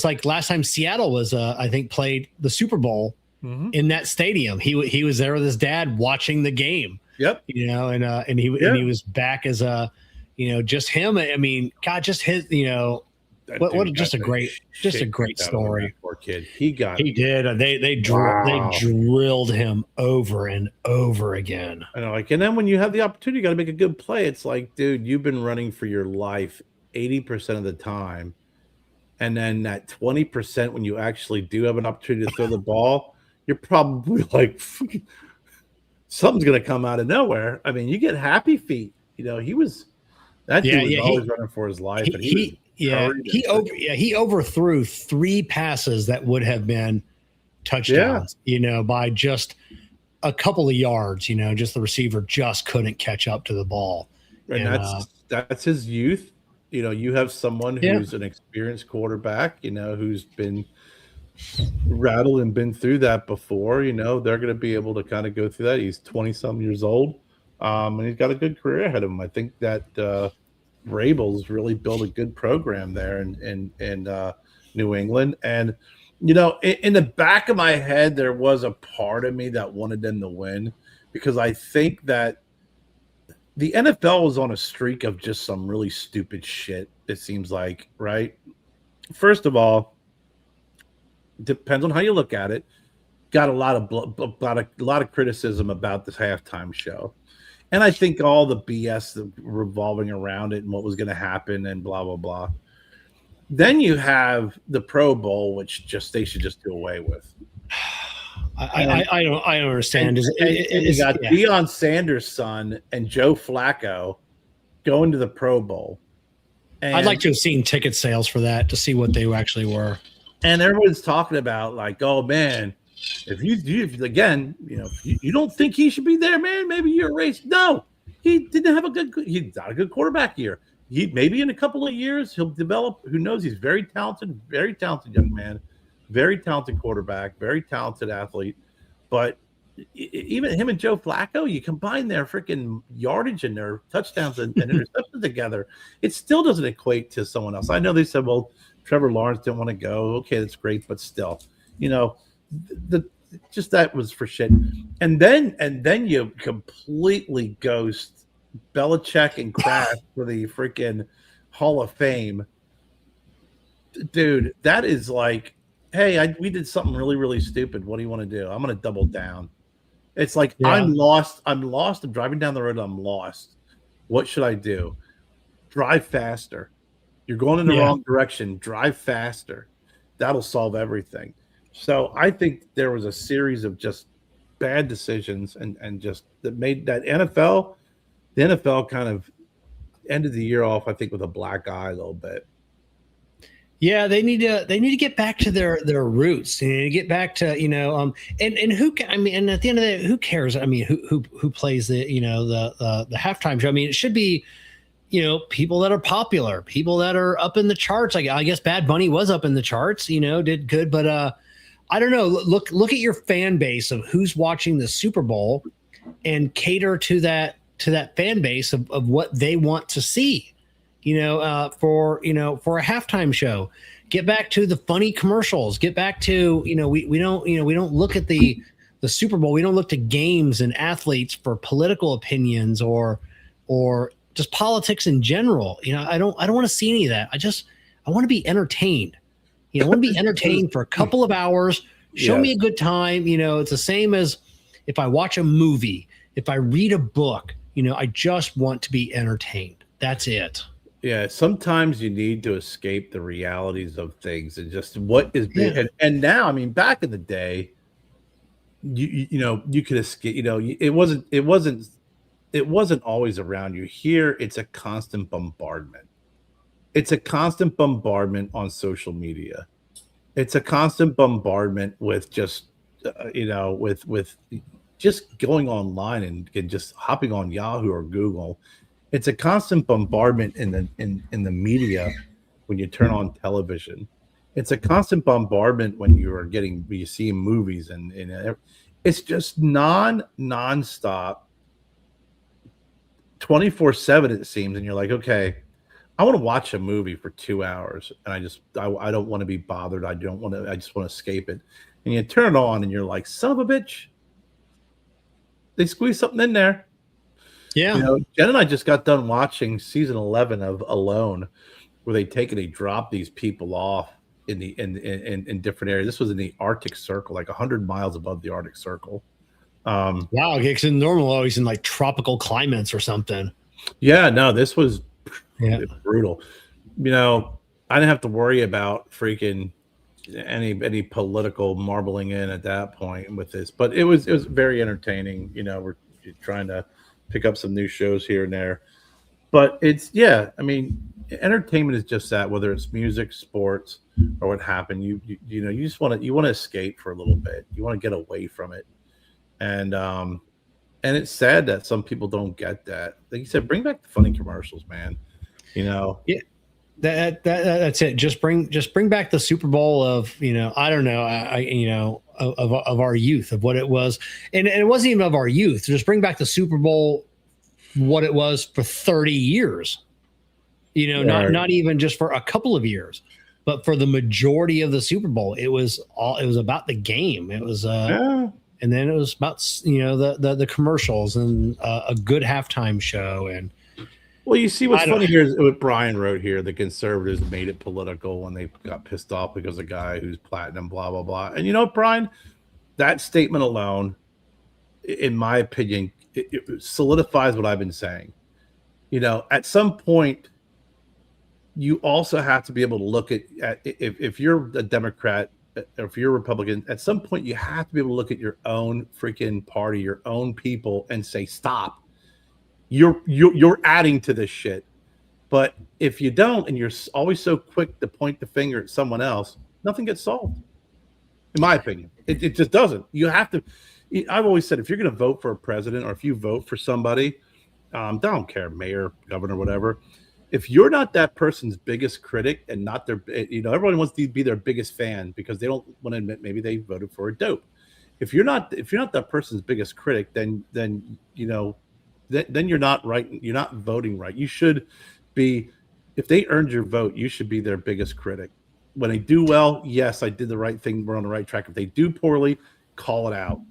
like last time Seattle was I think played the Super Bowl in that stadium. He was there with his dad watching the game. Yep. And he was back as just him. I mean, God, just his just a great story. Poor kid. He did. They drilled him over and over again. I know, and then when you have the opportunity, you got to make a good play. It's like, dude, you've been running for your life 80% of the time, and then that 20% when you actually do have an opportunity to throw the ball, you're probably like, something's going to come out of nowhere. I mean, you get happy feet. He was. That dude was always running for his life. he overthrew 3 passes that would have been touchdowns, by just a couple of yards, just the receiver just couldn't catch up to the ball. And that's his youth. You have someone who's an experienced quarterback, who's been rattled and been through that before. They're going to be able to kind of go through that. He's 20-some years old, and he's got a good career ahead of him. I think that Vrabel's really built a good program there in New England. And, in the back of my head, there was a part of me that wanted them to win, because I think that the NFL was on a streak of just some really stupid shit, it seems like, right? First of all, depends on how you look at it. Got a lot of criticism about this halftime show. And I think all the BS revolving around it and what was going to happen and blah, blah, blah. Then you have the Pro Bowl, which they should just do away with. I don't understand. You got Deion Sanders' son and Joe Flacco going to the Pro Bowl. And I'd like to have seen ticket sales for that to see what they actually were. And everyone's talking about like, oh man, if you don't think he should be there, man, maybe you're racist. No, he's not a good quarterback here. Maybe in a couple of years he'll develop. Who knows? He's very talented young man, very talented quarterback, very talented athlete. But even him and Joe Flacco, you combine their freaking yardage and their touchdowns and interceptions together, it still doesn't equate to someone else. I know they said, well, Trevor Lawrence didn't want to go. Okay, that's great, but still, that was for shit. And then you completely ghost Belichick and Kraft for the freaking Hall of Fame. Dude, that is like, hey, we did something really, really stupid. What do you want to do? I'm going to double down. It's like, I'm lost. I'm driving down the road. I'm lost. What should I do? Drive faster. You're going in the wrong direction. Drive faster. That'll solve everything. So I think there was a series of just bad decisions and just that made that the NFL kind of ended the year off, I think, with a black eye a little bit. Yeah, they need to get back to their roots. They need to get back to and who and at the end of the day, who cares? I mean, who plays the halftime show? I mean, it should be people that are popular, people that are up in the charts. I guess Bad Bunny was up in the charts, did good, but I don't know. Look at your fan base of who's watching the Super Bowl and cater to that fan base of what they want to see. For a halftime show, get back to the funny commercials, get back to, we don't look at the Super Bowl. We don't look to games and athletes for political opinions or just politics in general. I don't want to see any of that. I want to be entertained. I want to be entertained for a couple of hours. Show me a good time. It's the same as if I watch a movie, if I read a book, I just want to be entertained. That's it. Yeah, sometimes you need to escape the realities of things and just what is big. Yeah. And now, I mean, back in the day, you could escape. It wasn't always around you. Here, it's a constant bombardment. It's a constant bombardment on social media. It's a constant bombardment with just with just going online and just hopping on Yahoo or Google. It's a constant bombardment in the media when you turn on television. It's a constant bombardment when you see movies and it's just nonstop, 24/7 it seems, and you're like, okay, I want to watch a movie for 2 hours, and I don't want to be bothered. I just want to escape it. And you turn it on, and you're like, son of a bitch, they squeezed something in there. Yeah. Jen and I just got done watching season 11 of Alone, where they drop these people off in different areas. This was in the Arctic Circle, like 100 miles above the Arctic Circle. Wow, because in normal always in like tropical climates or something. Yeah, no, this was brutal. I didn't have to worry about freaking any political marbling in at that point with this, but it was very entertaining. We're trying to pick up some new shows here and there, but I mean, entertainment is just that. Whether it's music, sports, or what happened, you just want to escape for a little bit. You want to get away from it, and it's sad that some people don't get that. Like you said, bring back the funny commercials, man. Yeah, that's it. Just bring back the Super Bowl of, I don't know, of our youth, of what it was, and it wasn't even of our youth. Just bring back the Super Bowl, what it was for 30 years. Not even just for a couple of years, but for the majority of the Super Bowl, it was about the game. It was and then it was about the commercials and a good halftime show. And well, you see what's funny here is what Brian wrote here. The conservatives made it political when they got pissed off because a guy who's platinum, blah blah blah. And you know what, Brian, that statement alone, in my opinion, it solidifies what I've been saying. At some point, you also have to be able to look at if you're a Democrat or if you're a Republican, at some point you have to be able to look at your own freaking party, your own people, and say, stop. You're adding to this shit. But if you don't, and you're always so quick to point the finger at someone else, nothing gets solved. In my opinion, it just doesn't. You have to. I've always said, if you're going to vote for a president or if you vote for somebody, don't care, mayor, governor, whatever. If you're not that person's biggest critic and not their, everyone wants to be their biggest fan because they don't want to admit maybe they voted for a dope. If you're not that person's biggest critic, then you're not right. You're not voting right. You should be, if they earned your vote, you should be their biggest critic. When they do well, yes, I did the right thing. We're on the right track. If they do poorly, call it out.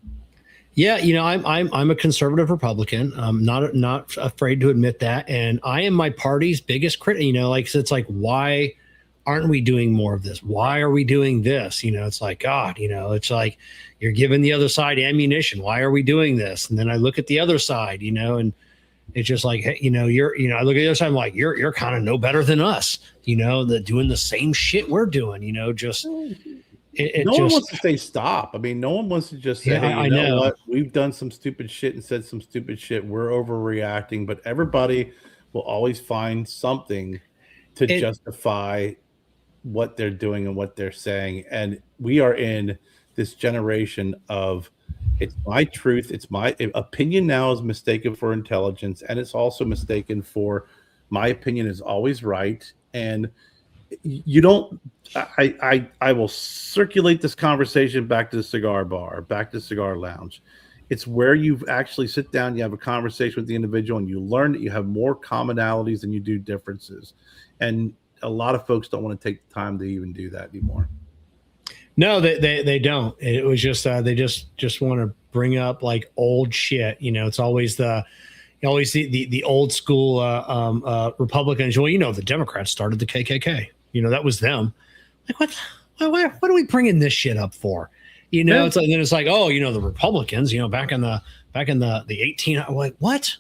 Yeah, I'm a conservative Republican. I'm not afraid to admit that, and I am my party's biggest critic. It's like, why aren't we doing more of this? Why are we doing this? It's like, God, it's like you're giving the other side ammunition. Why are we doing this? And then I look at the other side, and it's just like, hey, I look at the other side, I'm like, you're kind of no better than us, that doing the same shit we're doing, just. No one wants to say stop. I mean, no one wants to just say, hey, you know what? We've done some stupid shit and said some stupid shit. We're overreacting. But everybody will always find something to justify what they're doing and what they're saying. And we are in this generation of, it's my truth. It's my opinion now is mistaken for intelligence. And it's also mistaken for my opinion is always right. And you don't, I will circulate this conversation back to the cigar bar, back to the cigar lounge. It's where you actually sit down, you have a conversation with the individual, and you learn that you have more commonalities than you do differences. And a lot of folks don't want to take the time to even do that anymore. No, they don't. It was just they just want to bring up like old shit. It's always the old school Republicans. Well, the Democrats started the KKK. That was them. Like, what are we bringing this shit up for? It's like, then it's like, oh, the Republicans, back in the 18. I'm like, what?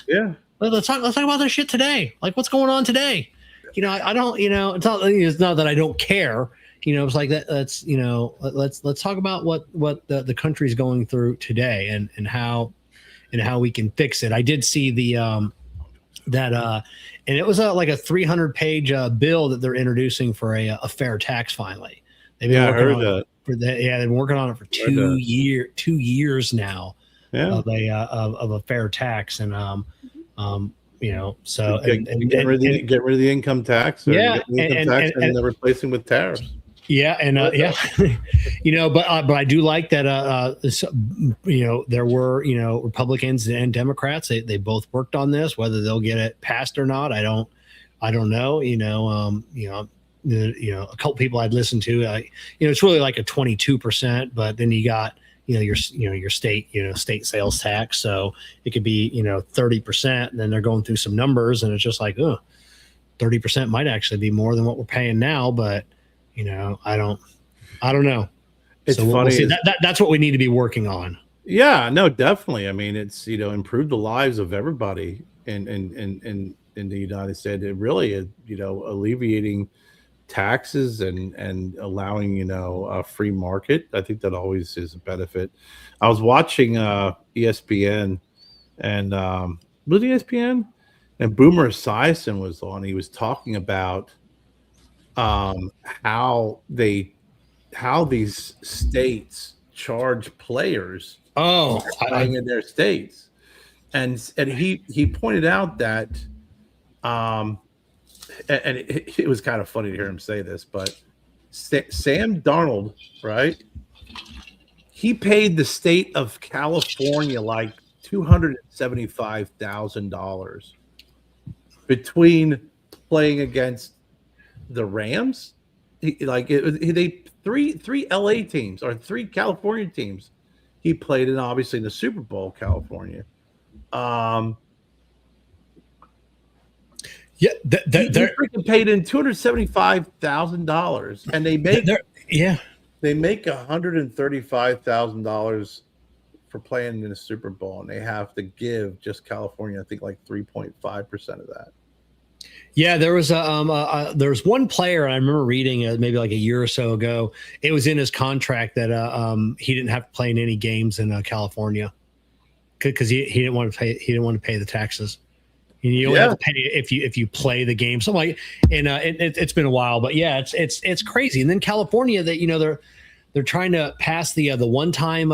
Yeah. Let's talk about this shit today. Like, what's going on today? I don't. It's not that I don't care. It's like that. Let's talk about what the country's going through today and how we can fix it. I did see the and it was like a 300-page bill that they're introducing for a fair tax. Finally, they've been working on it. They've been working on it for 2 years now. Yeah. Of a fair tax, and so get rid of the income tax. And they're replacing with tariffs. Yeah, and but I do like that. There were Republicans and Democrats. They both worked on this. Whether they'll get it passed or not, I don't know. A couple people I'd listened to. It's really like a 22%, but then you got your state state sales tax, so it could be 30%. And then they're going through some numbers, and it's just like, 30% might actually be more than what we're paying now, but. I don't know. It's funny. We'll see. That's what we need to be working on. Yeah, no, definitely. I mean, it's, improve the lives of everybody in the United States. It really, alleviating taxes and allowing, a free market. I think that always is a benefit. I was watching ESPN and was it ESPN? and Boomer Esiason was on. He was talking about how these states charge players playing in their states, and he pointed out that, and it was kind of funny to hear him say this, but Sam Darnold, right? He paid the state of California like $275,000 between playing against the Rams. Three LA teams or three California teams he played in, obviously in the Super Bowl, California. Yeah, they freaking paid in $275,000, and they make $135,000 for playing in the Super Bowl, and they have to give just California, I think, like 3.5% of that. Yeah, there was one player I remember reading maybe like a year or so ago. It was in his contract that he didn't have to play in any games in California because he didn't want to pay. He didn't want to pay the taxes. You only have to pay if you play the game. So like, and it's been a while, but yeah, it's crazy. And then California, that they're trying to pass the one-time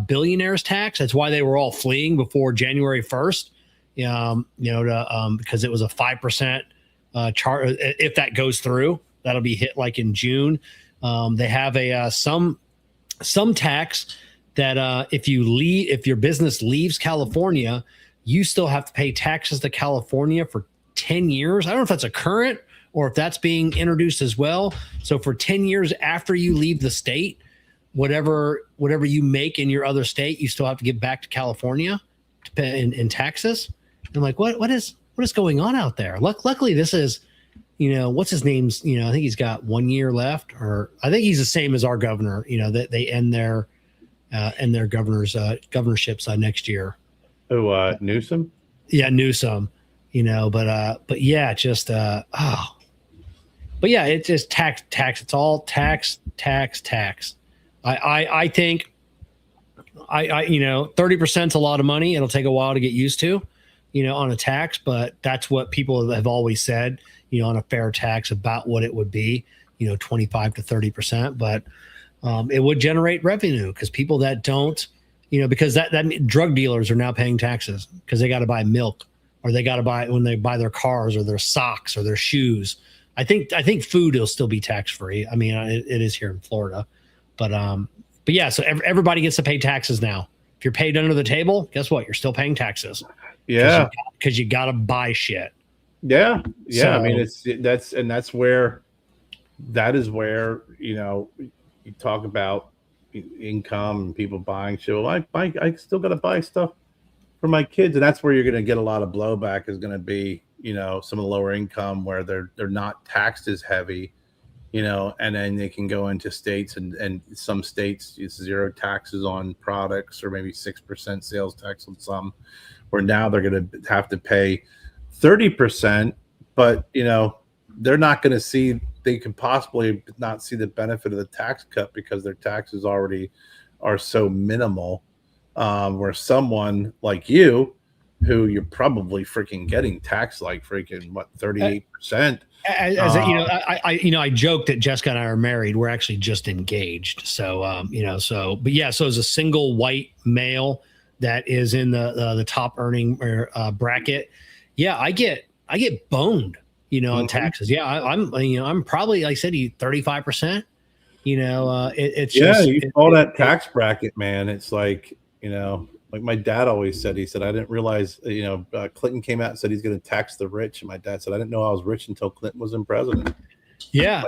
billionaires tax. That's why they were all fleeing before January 1st. Because it was a 5% charge. If that goes through, that'll be hit like in June. They have a some tax that if your business leaves California, you still have to pay taxes to California for 10 years. I don't know if that's a current or if that's being introduced as well. So for 10 years after you leave the state, whatever you make in your other state, you still have to give back to California to pay in taxes. I'm like, what is going on out there? Luckily, this is, what's his name's, I think he's got 1 year left, or I think he's the same as our governor. That they end their governorships next year. Oh, Newsom. Yeah, Newsom. But yeah, just but yeah, it's just tax. It's all tax. I think 30% is a lot of money. It'll take a while to get used to, on a tax, but that's what people have always said, on a fair tax about what it would be, 25 to 30%. But it would generate revenue because people that don't, because that drug dealers are now paying taxes because they got to buy milk, or they got to buy when they buy their cars or their socks or their shoes. I think food will still be tax free. I mean, it is here in Florida, but yeah. So everybody gets to pay taxes now. If you're paid under the table, guess what? You're still paying taxes. Yeah, because you got to buy shit. Yeah. So, I mean, that is where you talk about income and people buying shit. Well, I still got to buy stuff for my kids, and that's where you're going to get a lot of blowback. Is going to be some of the lower income where they're not taxed as heavy, and then they can go into states and some states it's zero taxes on products or maybe 6% sales tax on some, where now they're going to have to pay 30%, but they're not going to see. They can possibly not see the benefit of the tax cut because their taxes already are so minimal. Where someone like you, who you're probably freaking getting taxed like freaking 38%. I joked that Jessica and I are married. We're actually just engaged. So but yeah. So as a single white male that is in the top earning bracket, yeah, I get boned. On taxes. Yeah, I'm probably, like I said, 35%. It's just you all that tax bracket, man. It's like like my dad always said. He said, I didn't realize Clinton came out and said he's going to tax the rich, and my dad said, I didn't know I was rich until Clinton was in president. Yeah,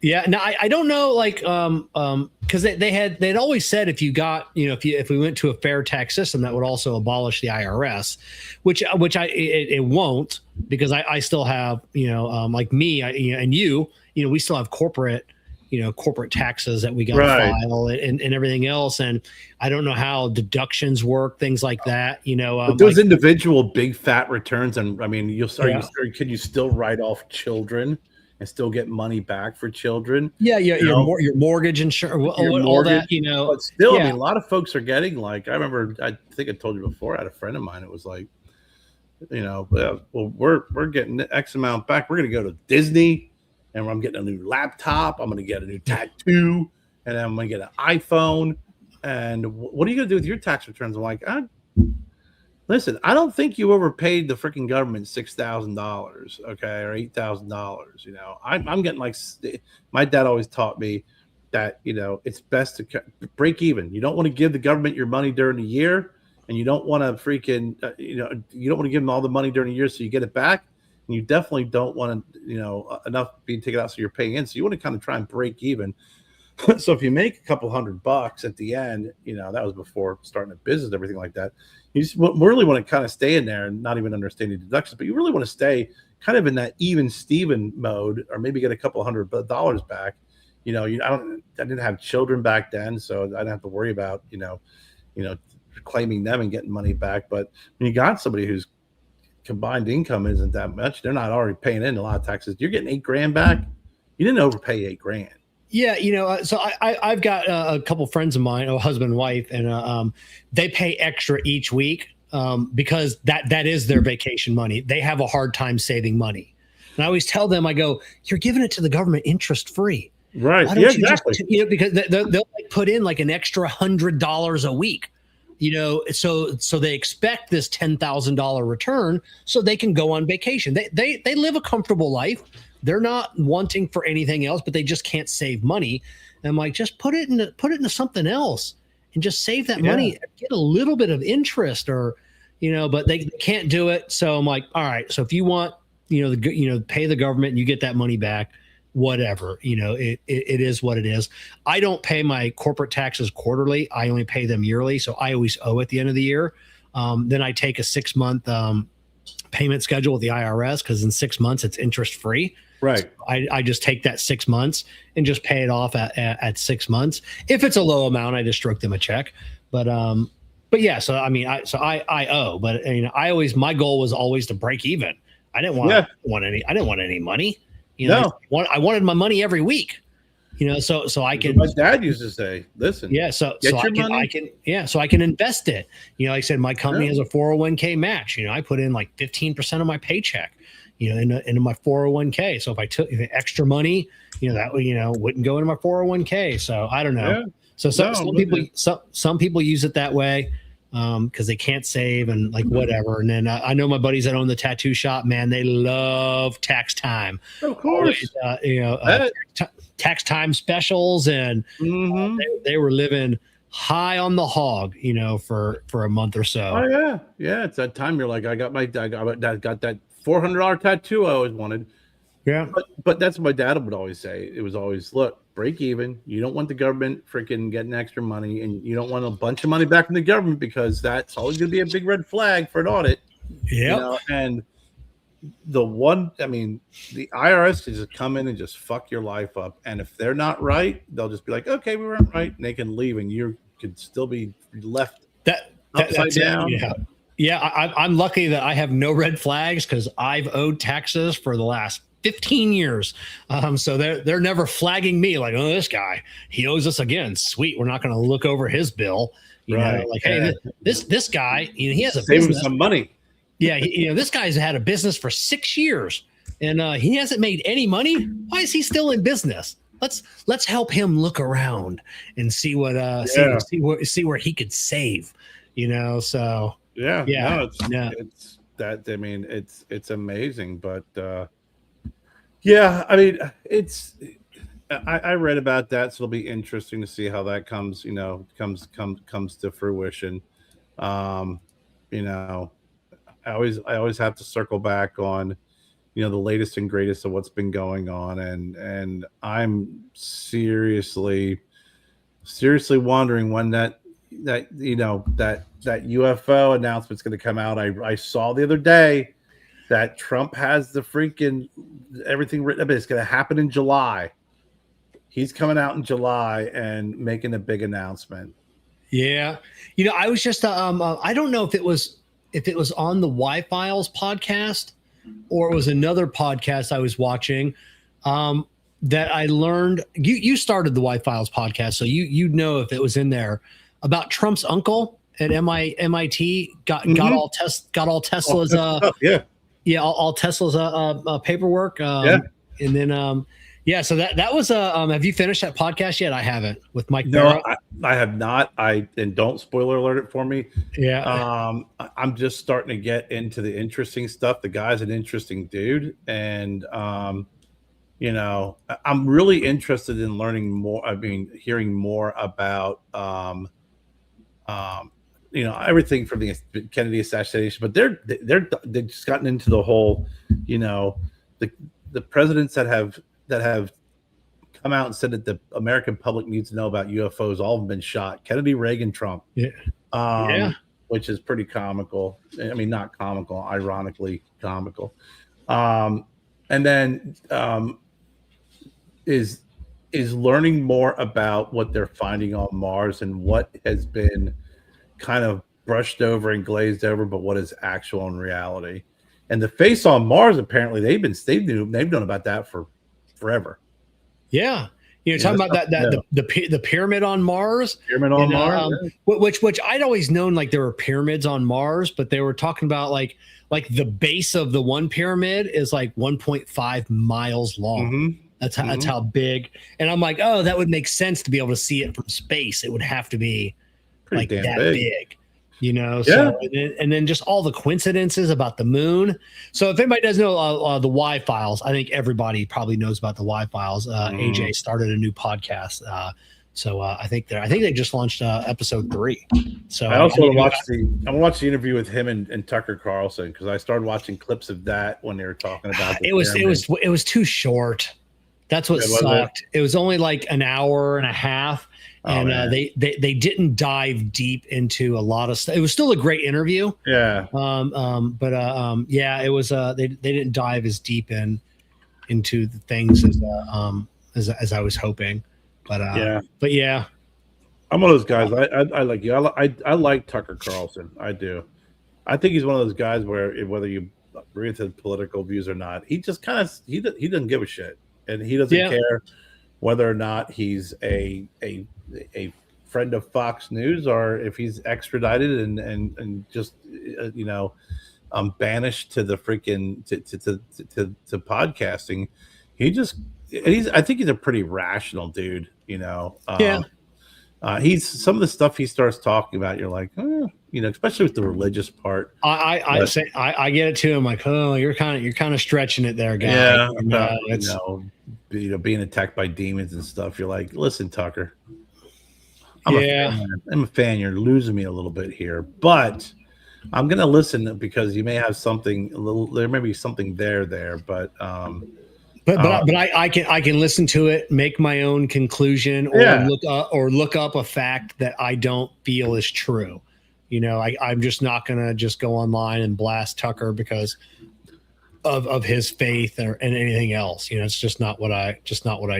yeah. Now I don't know, like because they'd always said if you got if we went to a fair tax system that would also abolish the IRS, which it won't, because I still have like me and you we still have corporate taxes that we got to file and everything else, and I don't know how deductions work, things like that. But those individual big fat returns, and I mean, can you still write off children and still get money back for children? Yeah, your mortgage insurance, all that, But still, I mean, a lot of folks are getting, like, I remember, I think I told you before, I had a friend of mine. It was like well, we're getting X amount back. We're going to go to Disney, and I'm getting a new laptop. I'm going to get a new tattoo, and then I'm going to get an iPhone. And what are you going to do with your tax returns? I'm like, listen, I don't think you overpaid the freaking government $6,000, okay, or $8,000. I'm getting like, my dad always taught me that it's best to break even. You don't want to give the government your money during the year, and you don't want to freaking you don't want to give them all the money during the year so you get it back, and you definitely don't want to enough being taken out so you're paying in. So you want to kind of try and break even. So if you make a couple $100 at the end, that was before starting a business and everything like that. You just really want to kind of stay in there and not even understand the deductions, but you really want to stay kind of in that even Steven mode, or maybe get a couple $100 back. I didn't have children back then, so I didn't have to worry about claiming them and getting money back. But when you got somebody whose combined income isn't that much, they're not already paying in a lot of taxes. You're getting $8,000 back. You didn't overpay $8,000. Yeah, so I've got a couple friends of mine, a husband and wife, and they pay extra each week because that is their vacation money. They have a hard time saving money. And I always tell them, I go, you're giving it to the government interest free. Right. Why don't you exactly. Because they'll like put in like an extra $100 a week, so they expect this $10,000 return so they can go on vacation. They live a comfortable life. They're not wanting for anything else, but they just can't save money. And I'm like, just put it into something else and just save that money, get a little bit of interest, or, but they can't do it. So I'm like, all right, so if you want, pay the government and you get that money back, whatever, it is what it is. I don't pay my corporate taxes quarterly. I only pay them yearly. So I always owe at the end of the year. Then I take a 6-month payment schedule with the IRS, because in 6 months it's interest free. Right. So I just take that 6 months and just pay it off at 6 months. If it's a low amount, I just stroke them a check. But yeah, so I mean, I owe, but my goal was always to break even. I didn't want any money. I wanted my money every week. So I can. My dad used to say, "Listen, so I can invest it." Like I said, my company has a 401k match. I put in like 15% of my paycheck, into my 401k. So if I took the extra money, that wouldn't go into my 401k. So I don't know. Yeah. So some people use it that way because they can't save and like whatever. And then I know my buddies that own the tattoo shop, man, they love tax time. Of course, tax time specials, and they were living high on the hog, for a month or so. Oh yeah. It's that time you're like, I got that $400 tattoo I always wanted. Yeah, but that's what my dad would always say. It was always, look, break even. You don't want the government freaking getting extra money, and you don't want a bunch of money back from the government, because that's always going to be a big red flag for an audit. Yeah, and the IRS can just come in and just fuck your life up. And if they're not right, they'll just be like, okay, we weren't right, and they can leave, and you could still be left upside down. Yeah, I'm lucky that I have no red flags, because I've owed taxes for the last 15 years. So they're never flagging me like, oh, this guy, he owes us again. Sweet. We're not going to look over his bill. Hey, this guy, he has a save business. Him some money. Yeah. This guy's had a business for 6 years and he hasn't made any money. Why is he still in business? Let's help him look around and see what, see where he could save, so. Yeah. Yeah. No, it's that, it's amazing, but, yeah, I read about that, so it'll be interesting to see how that comes to fruition. I always have to circle back on, the latest and greatest of what's been going on, and I'm seriously wondering when that UFO announcement's going to come out. I saw the other day that Trump has the freaking everything written up. It's going to happen in July. He's coming out in July and making a big announcement. Yeah. I was just, I don't know if it was on the Y-Files podcast or it was another podcast I was watching that I learned. You started the Y-Files podcast, so you know if it was in there about Trump's uncle. MIT got all Tesla's all Tesla's paperwork. And then so that was have you finished that podcast yet? I haven't with Mike. No, I have not. And don't spoiler alert it for me. Yeah. I'm just starting to get into the interesting stuff. The guy's an interesting dude, and you know, I'm really interested in learning more. I mean, hearing more about you know, everything from the Kennedy assassination, but they've just gotten into the whole, you know, the presidents that have come out and said that the American public needs to know about UFOs all have been shot. Kennedy, Reagan, Trump. Which is pretty comical. I mean, not comical, ironically comical. And then is learning more about what they're finding on Mars and what has been kind of brushed over and glazed over, but what is actual in reality. And the face on Mars, apparently they've known about that for forever. Yeah. You know, talking about the pyramid on Mars. Pyramid on Mars. Which I'd always known like there were pyramids on Mars, but they were talking about like the base of the one pyramid is like 1.5 miles long. That's how big. And I'm like, oh, that would make sense to be able to see it from space. It would have to be pretty like that big. You know, so and then just all the coincidences about the moon. So if anybody doesn't know the Y Files, I think everybody probably knows about the Y Files. AJ started a new podcast, so I think they just launched episode 3. So I also want to watch the interview with him and Tucker Carlson, because I started watching clips of that when they were talking about it was too short. That's what sucked. It was only like an hour and a half. And they didn't dive deep into a lot of stuff. It was still a great interview. Yeah. It was they didn't dive as deep into the things as I was hoping. But yeah. I'm one of those guys. I like you. I like Tucker Carlson. I do. I think he's one of those guys where whether you agree with his political views or not, he just kind of he doesn't give a shit, and he doesn't care whether or not he's a friend of Fox News or if he's extradited and just banished to the freaking to podcasting. I think he's a pretty rational dude, you know. He's some of the stuff he starts talking about, you're like, especially with the religious part. I get it too. I'm like, oh, you're kind of stretching it there, guy. Yeah, being attacked by demons and stuff. You're like, listen, Tucker. I'm a fan. You're losing me a little bit here, but I'm gonna listen because you may have something there may be something there, but I can listen to it, make my own conclusion, or look up a fact that I don't feel is true. You know, I'm just not gonna just go online and blast Tucker because of his faith and anything else. You know, it's just not what I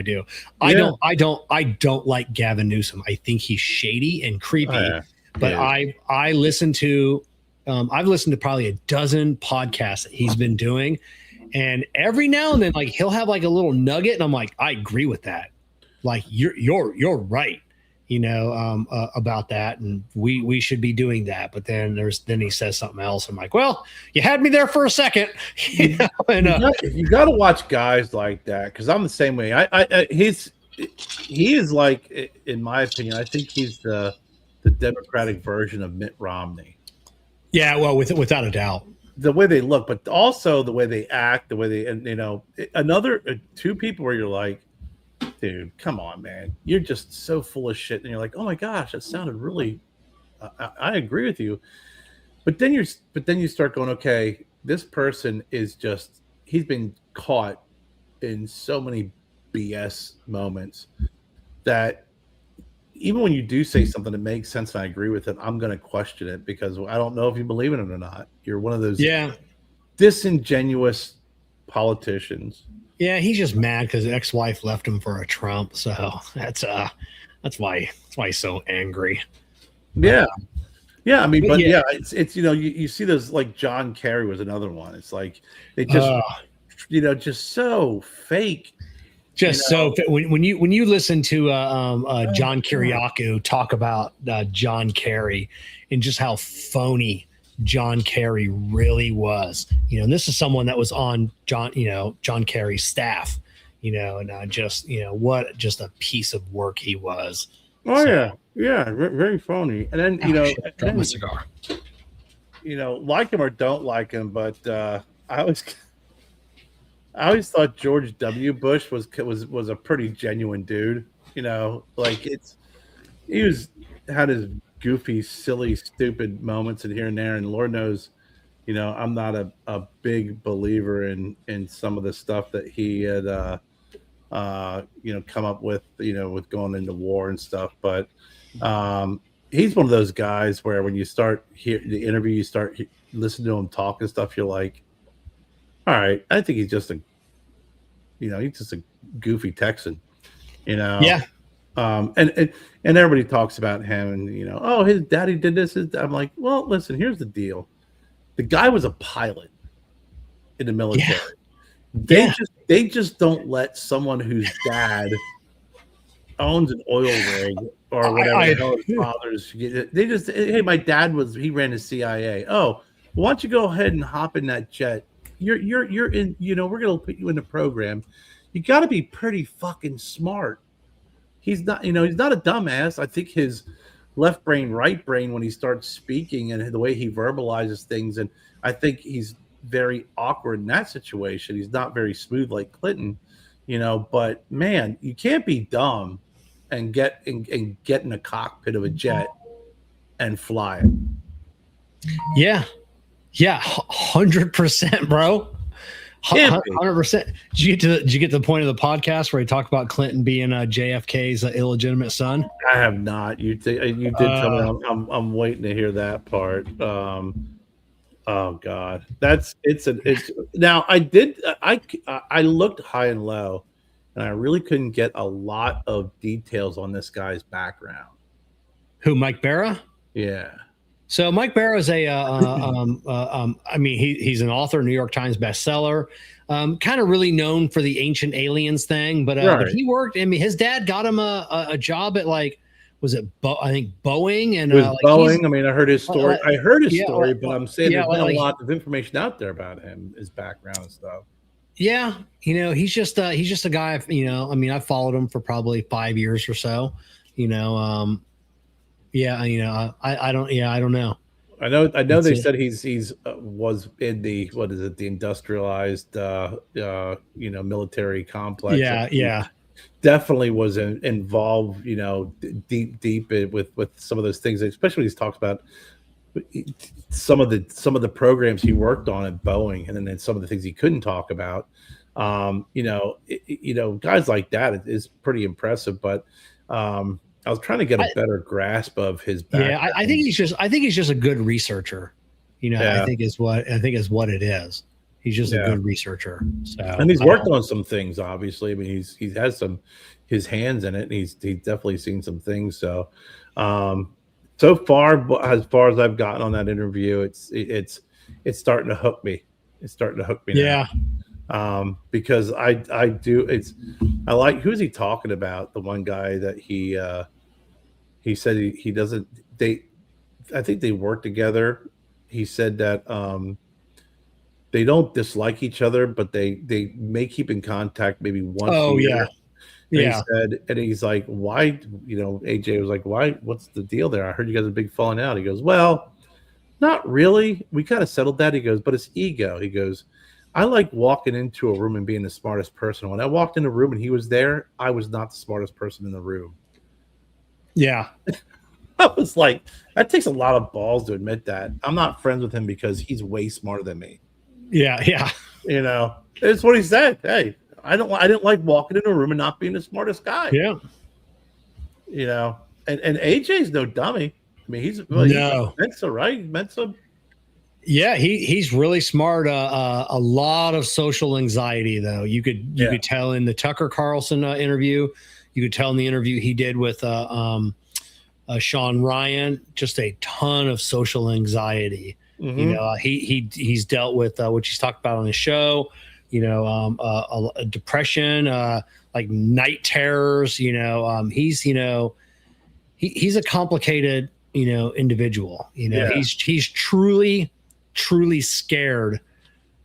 do. I don't like Gavin Newsom. I think he's shady and creepy. But I listen to I've listened to probably a dozen podcasts that he's been doing, and every now and then like he'll have like a little nugget and I'm like, I agree with that. Like you're right. You know, about that, and we should be doing that. But then he says something else. I'm like, well, you had me there for a second. You got to watch guys like that, because I'm the same way. He is like, in my opinion, I think he's the Democratic version of Mitt Romney. Yeah, well, without a doubt. The way they look, but also the way they act, the way they, another two people where you're like, dude, come on, man. You're just so full of shit. And you're like, oh my gosh, that sounded really, I agree with you. But then you start going, okay, this person is just, he's been caught in so many BS moments that even when you do say something that makes sense and I agree with it, I'm going to question it because I don't know if you believe in it or not. You're one of those disingenuous politicians. Yeah, he's just mad because his ex-wife left him for a Trump, so that's why he's so angry. Yeah, I mean, but it's you see those, like John Kerry was another one. It's like they just just so fake, Just so when you listen to John Kiriakou talk about John Kerry and just how phony John Kerry really was, and this is someone that was on John Kerry's staff, and just just a piece of work he was. Oh yeah, very phony. And then drop my cigar. Like him or don't like him, but I always thought George W. Bush was a pretty genuine dude. He had his goofy, silly, stupid moments in here and there, and Lord knows, I'm not a big believer in some of the stuff that he had come up with, with going into war and stuff. But he's one of those guys where when you start the interview, you start listening to him talk and stuff, you're like, all right, I think he's just a goofy Texan, Yeah. And everybody talks about him and, his daddy did this. I'm like, well, listen, here's the deal. The guy was a pilot in the military. Yeah. They just don't let someone whose dad owns an oil rig or whatever his father's. They just, hey, my dad he ran the CIA. Oh, why don't you go ahead and hop in that jet? You're in, we're gonna put you in the program. You got to be pretty fucking smart. He's not a dumbass. I think his left brain, right brain, when he starts speaking and the way he verbalizes things, and I think he's very awkward in that situation. He's not very smooth like Clinton, but man, you can't be dumb and get in a cockpit of a jet and fly it. Yeah. 100%, bro. 100%. Did you get to the point of the podcast where he talked about Clinton being JFK's illegitimate son? I have not. You did tell me. I'm waiting to hear that part. Oh God, it's now. I looked high and low, and I really couldn't get a lot of details on this guy's background. Who, Mike Barra? Yeah. So Mike Barra is he's an author, New York Times bestseller, kind of really known for the Ancient Aliens thing, but he worked. His dad got him a job at was it Boeing? And it was Boeing. I heard his story. But I'm saying there's not a lot of information out there about him, his background and stuff. Yeah, he's just a guy. I followed him for probably 5 years or so. I don't know. I know. They said he's was in the the industrialized military complex. Yeah. Definitely was involved. Deep with some of those things, especially when he talks about some of the programs he worked on at Boeing, and then some of the things he couldn't talk about. Guys like that is pretty impressive, but. I was trying to get a better grasp of his background. Yeah, I think he's just a good researcher. I think is what it is. He's just a good researrer. So, and he's worked on some things, obviously. He has his hands in it, and he's definitely seen some things. So, so far, as far as I've gotten on that interview, it's starting to hook me. It's starting to hook me. Yeah. Now. Because I like, who's he talking about? The one guy that he said he doesn't. I think they work together. He said that they don't dislike each other, but they may keep in contact maybe once a year. Yeah. He said, and he's like, why? AJ was like, why? What's the deal there? I heard you guys had a big falling out. He goes, well, not really. We kind of settled that. He goes, but it's ego. He goes, I like walking into a room and being the smartest person. When I walked in a room and he was there, I was not the smartest person in the room. Yeah. I was like, that takes a lot of balls to admit that. I'm not friends with him because he's way smarter than me. Yeah. It's what he said. Hey, I didn't like walking in a room and not being the smartest guy. Yeah. And AJ's no dummy. He's Mensa, right? Mensa. Yeah, he's really smart. A lot of social anxiety, though. You could tell in the Tucker Carlson interview. You could tell in the interview he did with Sean Ryan, just a ton of social anxiety. Mm-hmm. He's dealt with which he's talked about on his show. depression, like night terrors. He's he's a complicated individual. He's truly scared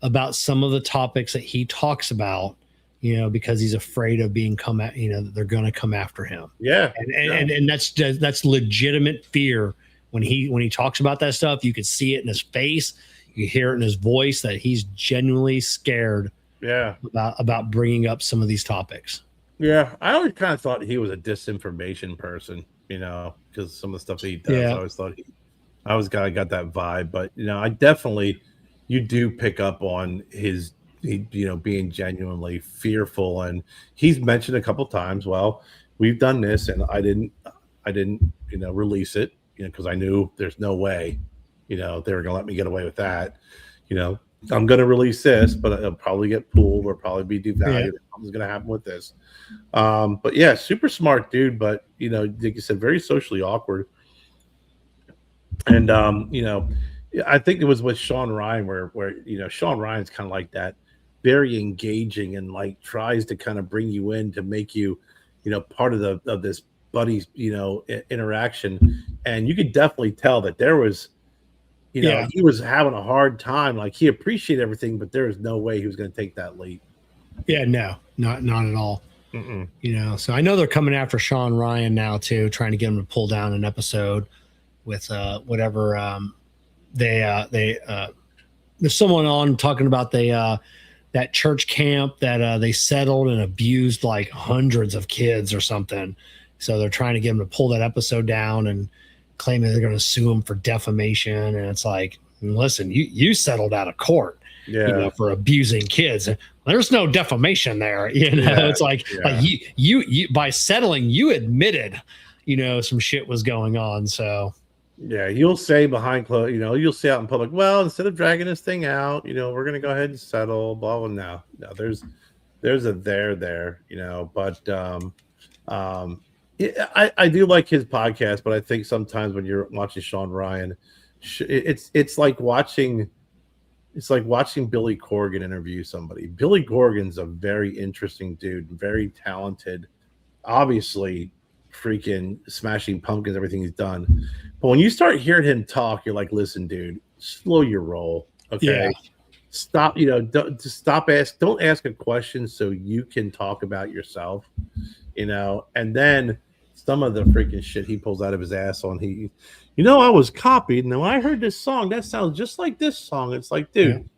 about some of the topics that he talks about, because he's afraid of being they're going to come after him. Yeah. And that's legitimate fear. When he talks about that stuff, you can see it in his face, you hear it in his voice that he's genuinely scared. Yeah. About bringing up some of these topics. Yeah. I always kind of thought he was a disinformation person, because some of the stuff that he does, I always thought I always got that vibe, but I definitely, you do pick up on his, being genuinely fearful. And he's mentioned a couple times, well, we've done this and I didn't, release it, because I knew there's no way, they were going to let me get away with that. I'm going to release this, but it'll probably get pulled or probably be devalued. Yeah. Something's going to happen with this. But yeah, super smart dude, but, like you said, very socially awkward. And, I think it was with Sean Ryan where Sean Ryan's kind of like that, very engaging and like tries to kind of bring you in to make you, part of this buddy's, interaction. And you could definitely tell that there was, he was having a hard time. Like he appreciated everything, but there was no way he was going to take that leap. Yeah, no, not at all. So I know they're coming after Sean Ryan now too, trying to get him to pull down an episode with whatever there's someone on talking about that church camp that they settled and abused like hundreds of kids or something. So they're trying to get him to pull that episode down and claiming they're going to sue him for defamation. And it's like, listen, you settled out of court, for abusing kids. There's no defamation there. It's like you by settling, you admitted, some shit was going on. So yeah, you'll say behind closed, you'll say out in public, well, instead of dragging this thing out, we're going to go ahead and settle, blah, blah. No, there's a there, but I do like his podcast, but I think sometimes when you're watching Sean Ryan, it's like watching Billy Corgan interview somebody. Billy Corgan's a very interesting dude, very talented, obviously freaking Smashing Pumpkins, everything he's done. But when you start hearing him talk, you're like, listen, dude, slow your roll. Okay. Yeah. Stop, don't ask a question so you can talk about yourself, and then some of the freaking shit he pulls out of his ass on I was copied. And when I heard this song, that sounds just like this song. It's like, dude,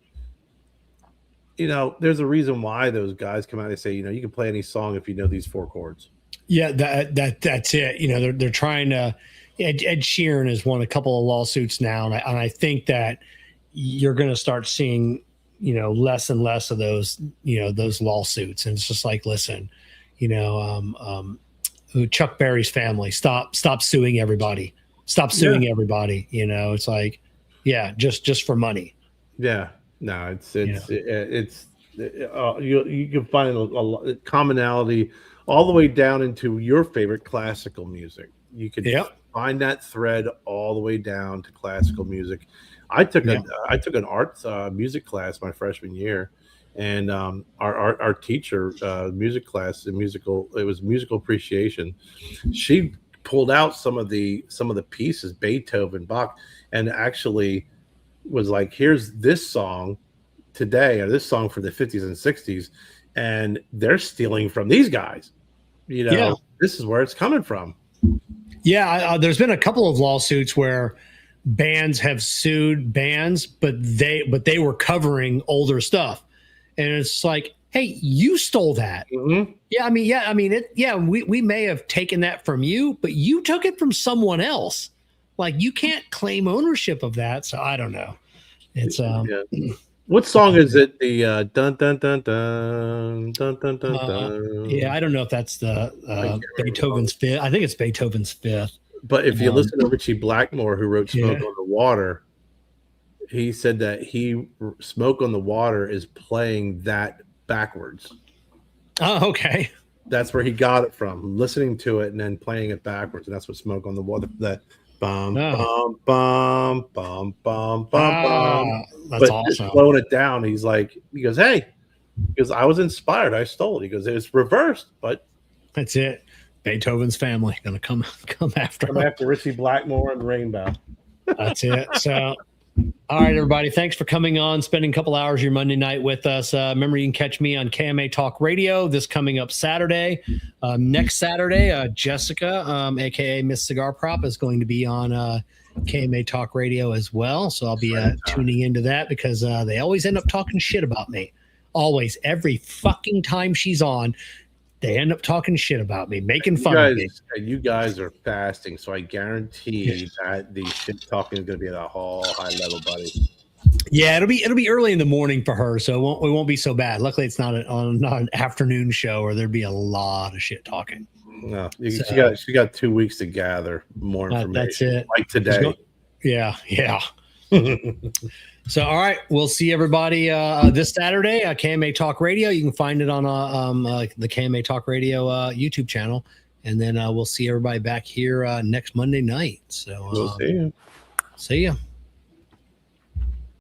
there's a reason why those guys come out and say, you can play any song if you know these 4 chords. Yeah, that's it. They're trying to. Ed Sheeran has won a couple of lawsuits now, and I think that you're going to start seeing less and less of those those lawsuits. And it's just like, listen, Chuck Berry's family, stop suing everybody. Stop suing everybody. It's like, just for money. Yeah, no, you can find a commonality all the way down into your favorite classical music. You can find that thread all the way down to classical music. I took an art music class my freshman year, and our teacher music class it was musical appreciation. She pulled out some of the pieces, Beethoven, Bach, and actually was like, here's this song today, or this song for the 50s and 60s, and they're stealing from these guys. This is where it's coming from. Yeah, there's been a couple of lawsuits where bands have sued bands, but they were covering older stuff, and it's like, hey, you stole that. Mm-hmm. We may have taken that from you, but you took it from someone else. Like, you can't claim ownership of that. So I don't know. It's What song is it? The dun dun dun dun dun dun dun dun. Yeah, I don't know if that's the Beethoven's Fifth. I think it's Beethoven's Fifth. But if you listen to Richie Blackmore, who wrote "Smoke on the Water," he said that "Smoke on the Water" is playing that backwards. Oh, okay. That's where he got it from, listening to it and then playing it backwards, and that's what "Smoke on the Water." That bum bum bum bum bum bum bum. That's awesome. Slowing it down, he goes, "Hey, Because I was inspired. I stole it. He goes, it's reversed, but That's it. Beethoven's family gonna come after I'm him. after Richie Blackmore and Rainbow. That's it. So, all right, everybody. Thanks for coming on, spending a couple hours your Monday night with us. Remember, you can catch me on KMA Talk Radio this coming up Saturday. Next Saturday, Jessica, aka Miss Cigar Prop, is going to be on KMA Talk Radio as well. So I'll be tuning into that because they always end up talking shit about me. Always, every fucking time she's on, they end up talking shit about me, making fun of me. You guys are fasting, so I guarantee that the shit talking is going to be at a whole high level, buddy. Yeah, it'll be early in the morning for her, so it won't be so bad. Luckily, it's not an afternoon show, or thered be a lot of shit talking. No, she got 2 weeks to gather more information. That's it. Like today. Yeah. So, all right, we'll see everybody this Saturday. KMA Talk Radio. You can find it on the KMA Talk Radio YouTube channel, and then we'll see everybody back here next Monday night. So, we'll see you. See ya.